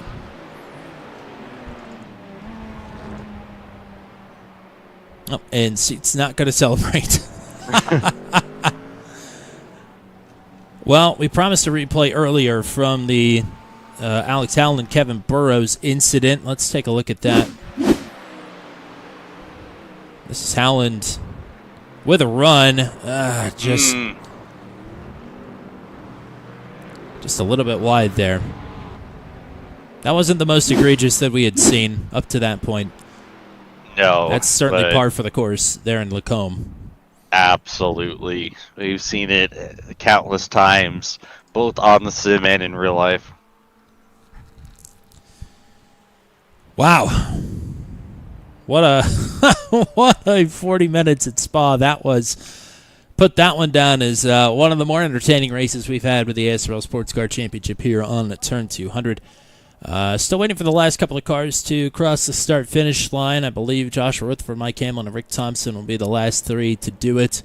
S6: Oh, and Seats not going to celebrate. Well, we promised a replay earlier from the Alex Howland and Kevin Burrows incident. Let's take a look at that. This is Howland with a run. Just a little bit wide there. That wasn't the most egregious that we had seen up to that point.
S5: No.
S6: That's certainly par for the course there in Lacombe.
S5: Absolutely. We've seen it countless times, both on the sim and in real life.
S6: Wow. What a what a 40 minutes at Spa that was. Put that one down as one of the more entertaining races we've had with the ASRL Sports Car Championship here on the Turn 200. Still waiting for the last couple of cars to cross the start-finish line. I believe Joshua Rutherford, Mike Hamill, and Rick Thompson will be the last 3 to do it.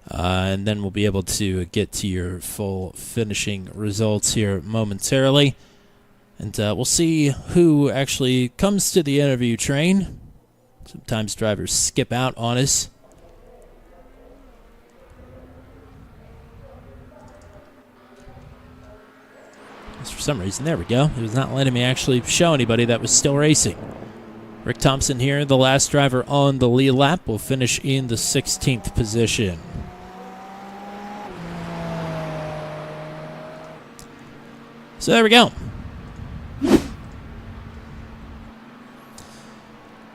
S6: And then we'll be able to get to your full finishing results here momentarily. And we'll see who actually comes to the interview train. Sometimes drivers skip out on us. For some reason, there we go. It was not letting me actually show anybody that was still racing. Rick Thompson here, the last driver on the lead lap, will finish in the 16th position. So there we go.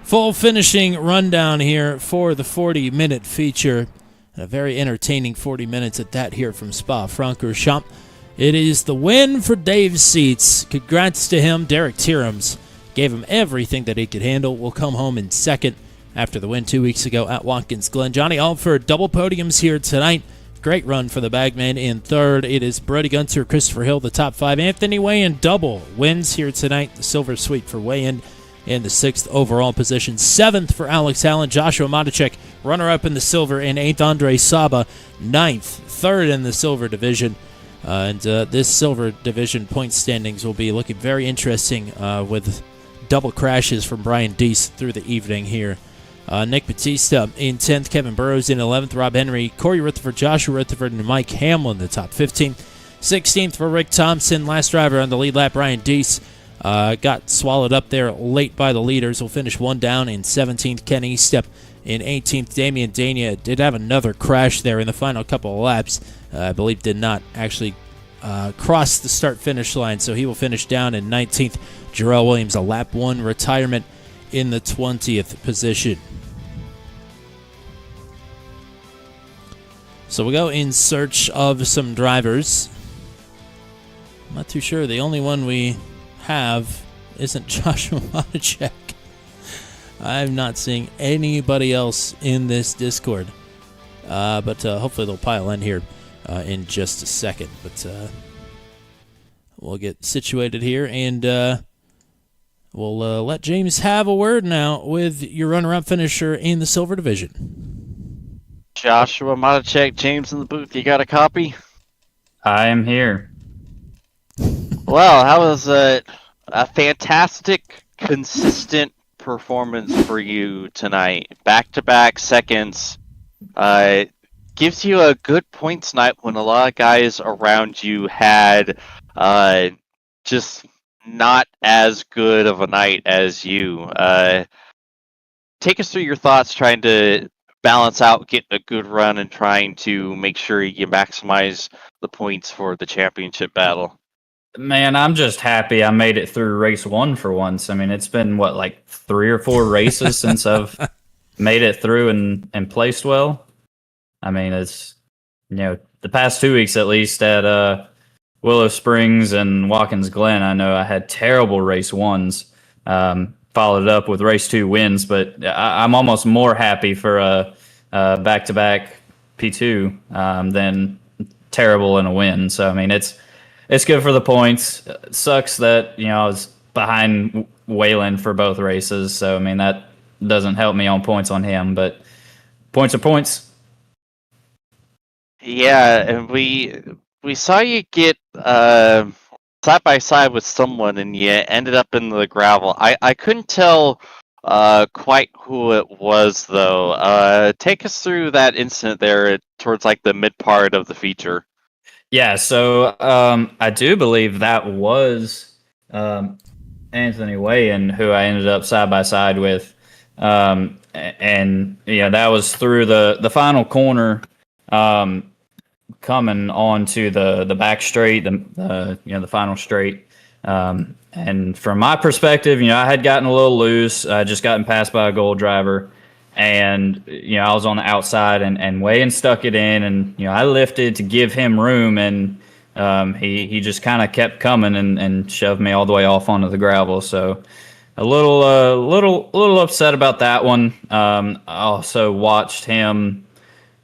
S6: Full finishing rundown here for the 40-minute feature. A very entertaining 40 minutes at that here from Spa-Francorchamps. It is the win for Dave Seats. Congrats to him. Derek Tierums gave him everything that he could handle. Will come home in second after the win 2 weeks ago at Watkins Glen. Johnny Alford, double podiums here tonight. Great run for the bagman in third. It is Brody Gunter, Christopher Hill, the top five. Anthony Wayan, double wins here tonight. The silver sweep for Wayan in the sixth overall position. Seventh for Alex Allen. Joshua Matichek, runner-up in the silver. And eighth, Andre Saba, ninth. Third in the silver division. And this silver division point standings will be looking very interesting with double crashes from Brian Deese through the evening here. Nick Batista in 10th, Kevin Burrows in 11th, Rob Henry, Corey Rutherford, Joshua Rutherford, and Mike Hamlin, the top 15. 16th for Rick Thompson, last driver on the lead lap. Brian Deese got swallowed up there late by the leaders. Will finish one down in 17th. Ken Eastep in 18th. Damian Dania did have another crash there in the final couple of laps. I believe did not actually cross the start-finish line, so he will finish down in 19th. Jarrell Williams, a lap one retirement in the 20th position. So we'll go in search of some drivers. I'm not too sure. The only one we have isn't Joshua Matichek. I'm not seeing anybody else in this Discord. But hopefully they'll pile in here in just a second. But we'll get situated here, and we'll let James have a word now with your runner-up finisher in the silver division.
S5: Joshua Matichek, James in the booth. You got a copy?
S9: I am here.
S5: Well, that was a fantastic, consistent performance for you tonight. Back-to-back seconds. Gives you a good points night when a lot of guys around you had just not as good of a night as you. Take us through your thoughts trying to balance out, get a good run, and trying to make sure you maximize the points for the championship battle.
S9: Man, I'm just happy I made it through race one for once. I mean, it's been, like 3 or 4 races since I've made it through and placed well. I mean, it's, the past 2 weeks at least at Willow Springs and Watkins Glen, I know I had terrible race ones. Followed it up with race 2 wins, but I'm almost more happy for a back-to-back P2 than terrible in a win. So, I mean, it's good for the points. It sucks that, I was behind Waylon for both races. So, I mean, that doesn't help me on points on him, but points are points.
S5: Yeah, and we saw you get side by side with someone, and you ended up in the gravel. I couldn't tell quite who it was, though. Take us through that incident there towards like the mid part of the feature.
S9: Yeah, so I do believe that was Anthony Wayan, who I ended up side by side with, and that was through the final corner. Coming onto the back straight, the final straight, and from my perspective, I had gotten a little loose. I just gotten passed by a gold driver, and I was on the outside, and Wayan stuck it in, and I lifted to give him room, and he just kind of kept coming and shoved me all the way off onto the gravel. So a little upset about that one. I also watched him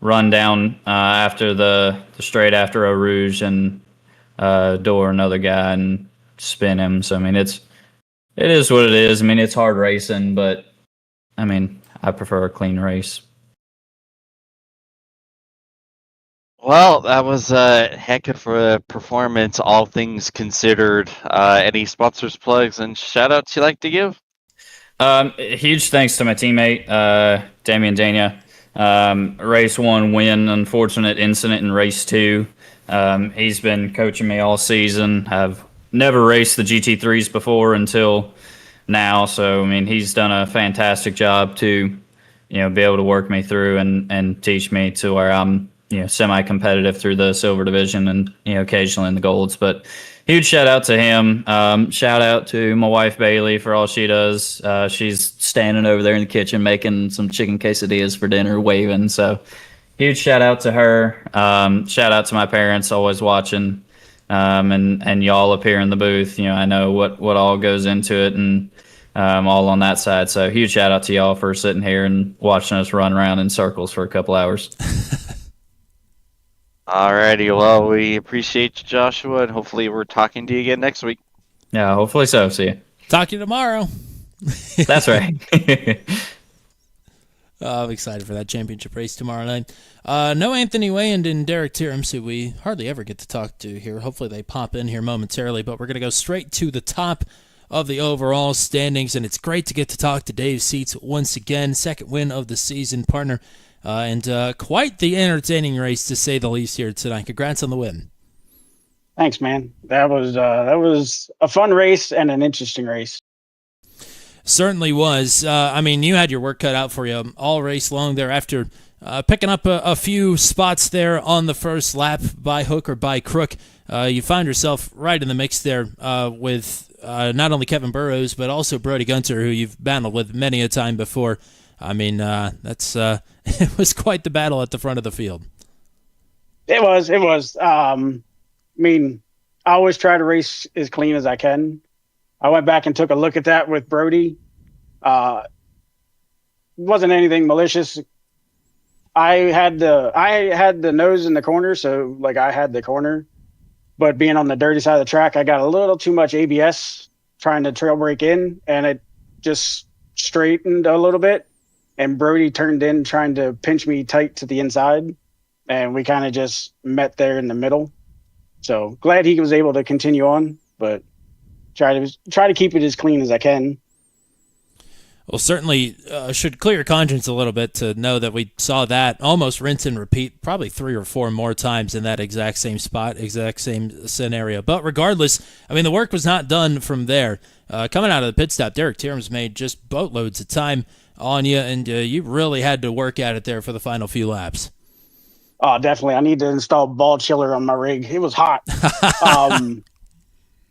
S9: run down after the straight after Eau Rouge and door another guy and spin him. So I mean, it is what it is. I mean, it's hard racing, but I mean, I prefer a clean race.
S5: Well, that was a heck of a performance, all things considered. Any sponsors, plugs, and shout-outs you'd like to give?
S9: Huge thanks to my teammate, Damian Dania. Race 1 win, unfortunate incident in race 2. He's been coaching me all season. I've never raced the GT3s before until now, so I mean, he's done a fantastic job to be able to work me through and teach me to where I'm semi-competitive through the silver division and occasionally in the golds. But huge shout out to him. Shout out to my wife Bailey for all she does. She's standing over there in the kitchen making some chicken quesadillas for dinner, waving. So huge shout out to her. Shout out to my parents, always watching, and y'all up here in the booth. I know what all goes into it, and all on that side. So huge shout out to y'all for sitting here and watching us run around in circles for a couple hours.
S5: Alrighty, well, we appreciate you, Joshua, and hopefully we're talking to you again next week.
S9: Yeah, hopefully so. See you.
S6: Talk to you tomorrow.
S9: That's right.
S6: I'm excited for that championship race tomorrow night. No Anthony Wayand and Derek Tierms, who we hardly ever get to talk to here. Hopefully they pop in here momentarily, but we're going to go straight to the top of the overall standings, and it's great to get to talk to Dave Seats once again. Second win of the season, partner, and quite the entertaining race to say the least here tonight. Congrats on the win.
S10: Thanks, man. That was a fun race and an interesting race.
S6: Certainly was. You had your work cut out for you all race long there after picking up a few spots there on the first lap by hook or by crook. You found yourself right in the mix there with not only Kevin Burrows, but also Brody Gunter, who you've battled with many a time before. That's it was quite the battle at the front of the field.
S10: It was. I always try to race as clean as I can. I went back and took a look at that with Brody. It wasn't anything malicious. I had the nose in the corner, so I had the corner. But being on the dirty side of the track, I got a little too much ABS trying to trail brake in, and it just straightened a little bit. And Brody turned in trying to pinch me tight to the inside, and we kind of just met there in the middle. So glad he was able to continue on, but try to keep it as clean as I can.
S6: Well, certainly should clear your conscience a little bit to know that we saw that almost rinse and repeat probably 3 or 4 more times in that exact same spot, exact same scenario. But regardless, the work was not done from there. Coming out of the pit stop, Derek Tierms made just boatloads of time on you, and you really had to work at it there for the final few laps.
S10: Oh, definitely. I need to install ball chiller on my rig. It was hot.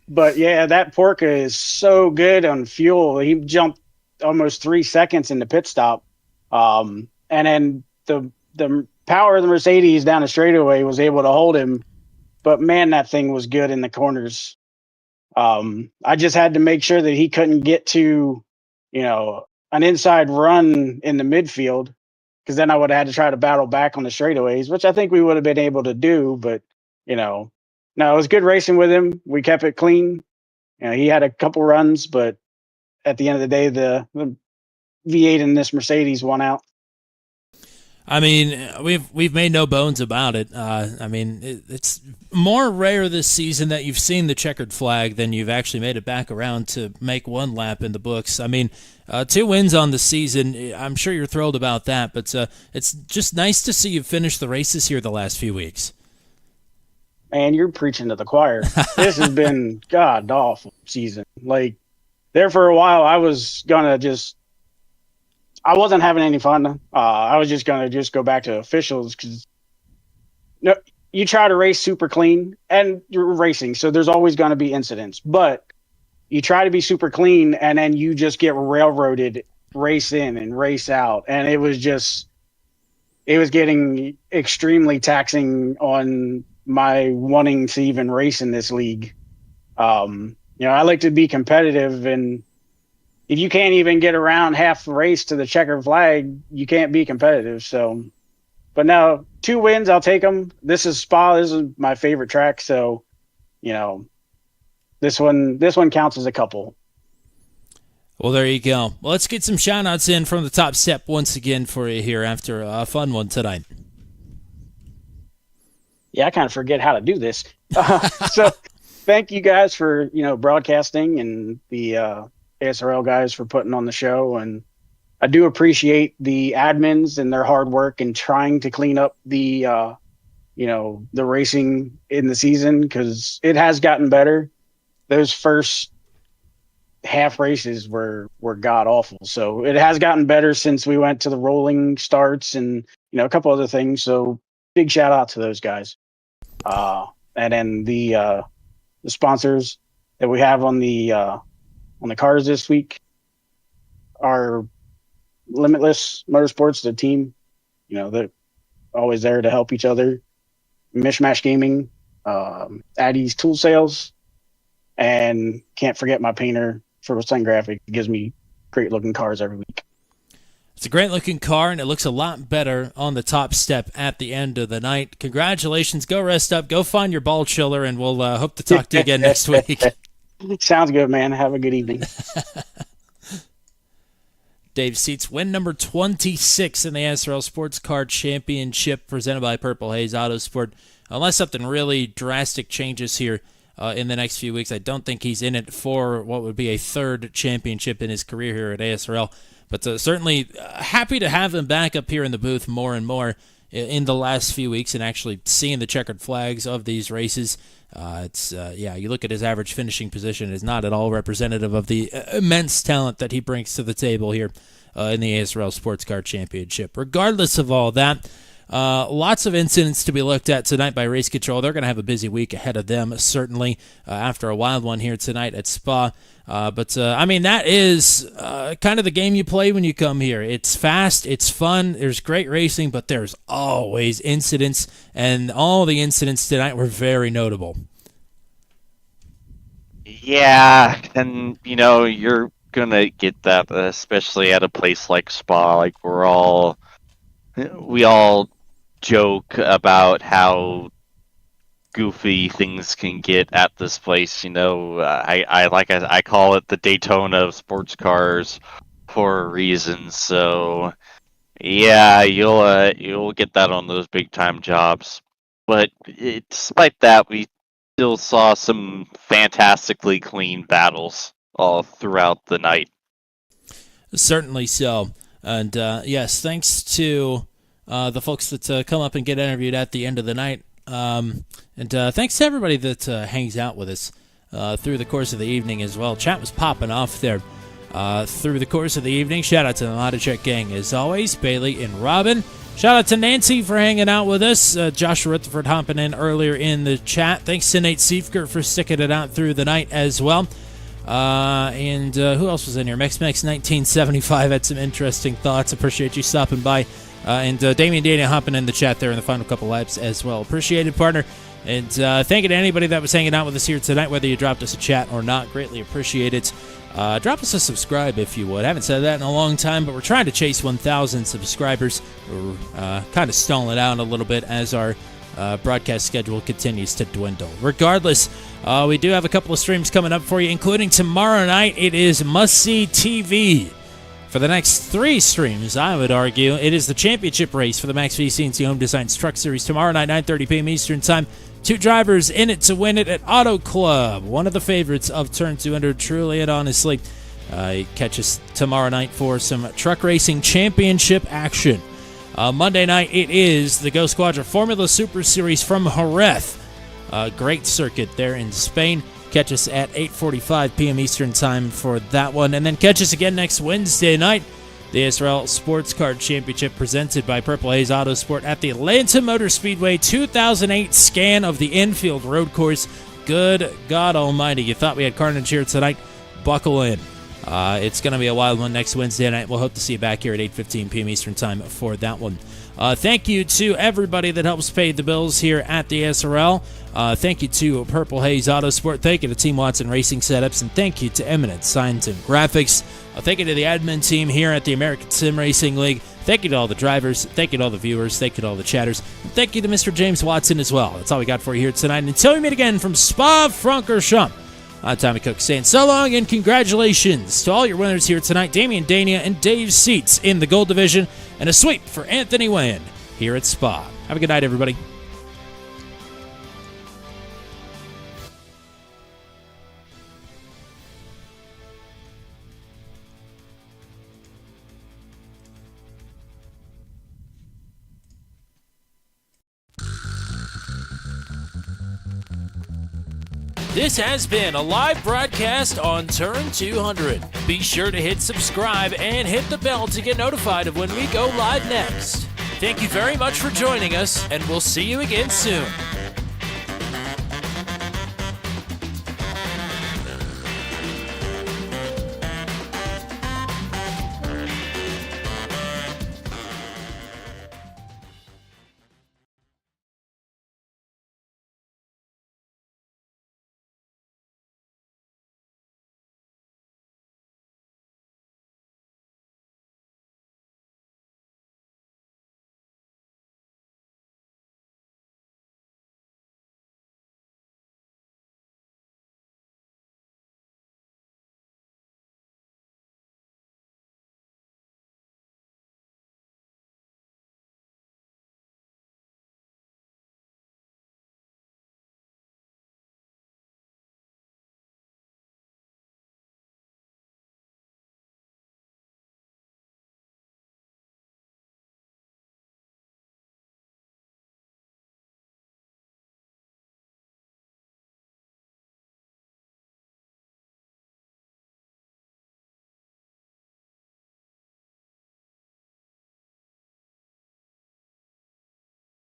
S10: But yeah, that Porca is so good on fuel. He jumped almost 3 seconds in the pit stop. And then the power of the Mercedes down the straightaway was able to hold him. But man, that thing was good in the corners. I just had to make sure that he couldn't get to, an inside run in the midfield, because then I would have had to try to battle back on the straightaways, which I think we would have been able to do. But, no, it was good racing with him. We kept it clean. He had a couple runs, but at the end of the day, the V8 in this Mercedes won out.
S6: We've made no bones about it. It's more rare this season that you've seen the checkered flag than you've actually made it back around to make one lap in the books. 2 wins on the season. I'm sure you're thrilled about that, but it's just nice to see you finish the races here the last few weeks.
S10: Man, you're preaching to the choir. This has been god awful season. There for a while, I wasn't having any fun. I was just going to go back to officials, because you try to race super clean, and you're racing, so there's always going to be incidents. But you try to be super clean, and then you just get railroaded race in and race out. And it was getting extremely taxing on my wanting to even race in this league. I like to be competitive, and if you can't even get around half the race to the checkered flag, you can't be competitive. So, but now 2 wins, I'll take them. This is Spa. This is my favorite track. So, this one counts as a couple.
S6: Well, there you go. Well, let's get some shout-outs in from the top step once again for you here after a fun one tonight.
S10: Yeah, I kind of forget how to do this. So thank you guys for, broadcasting, and the ASRL guys for putting on the show. And I do appreciate the admins and their hard work in trying to clean up the racing in the season, because it has gotten better. Those first half races were god awful. So it has gotten better since we went to the rolling starts and, a couple other things. So big shout out to those guys. And then the sponsors that we have on the cars this week are Limitless Motorsports, the team. You know, they're always there to help each other. Mishmash Gaming, Addie's Tool Sales, and can't forget my painter for Sign Graphics. He gives me great looking cars every week.
S6: It's a great looking car, and it looks a lot better on the top step at the end of the night. Congratulations. Go rest up. Go find your ball chiller, and we'll hope to talk to you again next week.
S10: Sounds good, man. Have a good evening.
S6: Dave Seats, win number 26 in the ASRL Sports Car Championship presented by Purple Haze Autosport. Unless something really drastic changes here in the next few weeks, I don't think he's in it for what would be a third championship in his career here at ASRL. But certainly happy to have him back up here in the booth more and more in the last few weeks and actually seeing the checkered flags of these races. You look at his average finishing position, is not at all representative of the immense talent that he brings to the table here in the ASRL Sports Car Championship. Regardless of all that, lots of incidents to be looked at tonight by Race Control. They're going to have a busy week ahead of them, certainly, after a wild one here tonight at Spa. That is kind of the game you play when you come here. It's fast, it's fun, there's great racing, but there's always incidents, and all the incidents tonight were very notable.
S5: Yeah, and, you're going to get that, especially at a place like Spa. Like, we all joke about how goofy things can get at this place. I call it the Daytona of sports cars for a reason. So yeah, you'll get that on those big time jobs. But despite that, we still saw some fantastically clean battles all throughout the night.
S6: Certainly so. And yes, thanks to the folks that come up and get interviewed at the end of the night. And thanks to everybody that hangs out with us through the course of the evening as well. Chat was popping off there through the course of the evening. Shout out to the Matacheck gang as always, Bailey and Robin. Shout out to Nancy for hanging out with us. Joshua Rutherford hopping in earlier in the chat. Thanks to Nate Seifker for sticking it out through the night as well. And who else was in here? Mex 1975 had some interesting thoughts. Appreciate you stopping by. And Damien Daniel hopping in the chat there in the final couple laps as well. Appreciated, partner. And thank you to anybody that was hanging out with us here tonight, whether you dropped us a chat or not. Greatly appreciate it. Drop us a subscribe if you would. I haven't said that in a long time, but we're trying to chase 1,000 subscribers. We're kind of stalling out a little bit as our broadcast schedule continues to dwindle. Regardless, we do have a couple of streams coming up for you, including tomorrow night. It is must-see TV. For the next 3 streams, I would argue, it is the championship race for the Max V CNC Home Designs Truck Series tomorrow night, 9:30 p.m. Eastern Time. 2 drivers in it to win it at Auto Club. One of the favorites of Turn 200, truly and honestly. Catch us tomorrow night for some truck racing championship action. Monday night, it is the Ghost Squadra Formula Super Series from Jerez. Great circuit there in Spain. Catch us at 8:45 p.m. Eastern Time for that one. And then catch us again next Wednesday night. The ASRL Sports Car Championship presented by Purple Haze Autosport at the Atlanta Motor Speedway 2008 scan of the infield road course. Good God almighty. You thought we had carnage here tonight? Buckle in. It's going to be a wild one next Wednesday night. We'll hope to see you back here at 8:15 p.m. Eastern Time for that one. Thank you to everybody that helps pay the bills here at the ASRL. Thank you to Purple Haze Autosport. Thank you to Team Watson Racing Setups. And thank you to Eminent Signs and Graphics. Thank you to the admin team here at the American Sim Racing League. Thank you to all the drivers. Thank you to all the viewers. Thank you to all the chatters. And thank you to Mr. James Watson as well. That's all we got for you here tonight. And until we meet again from Spa-Francorchamps, I'm Tommy Cook saying so long and congratulations to all your winners here tonight. Damien Dania and Dave Seats in the gold division. And a sweep for Anthony Wynn here at Spa. Have a good night, everybody. This has been a live broadcast on Turn 200. Be sure to hit subscribe and hit the bell to get notified of when we go live next. Thank you very much for joining us, and we'll see you again soon.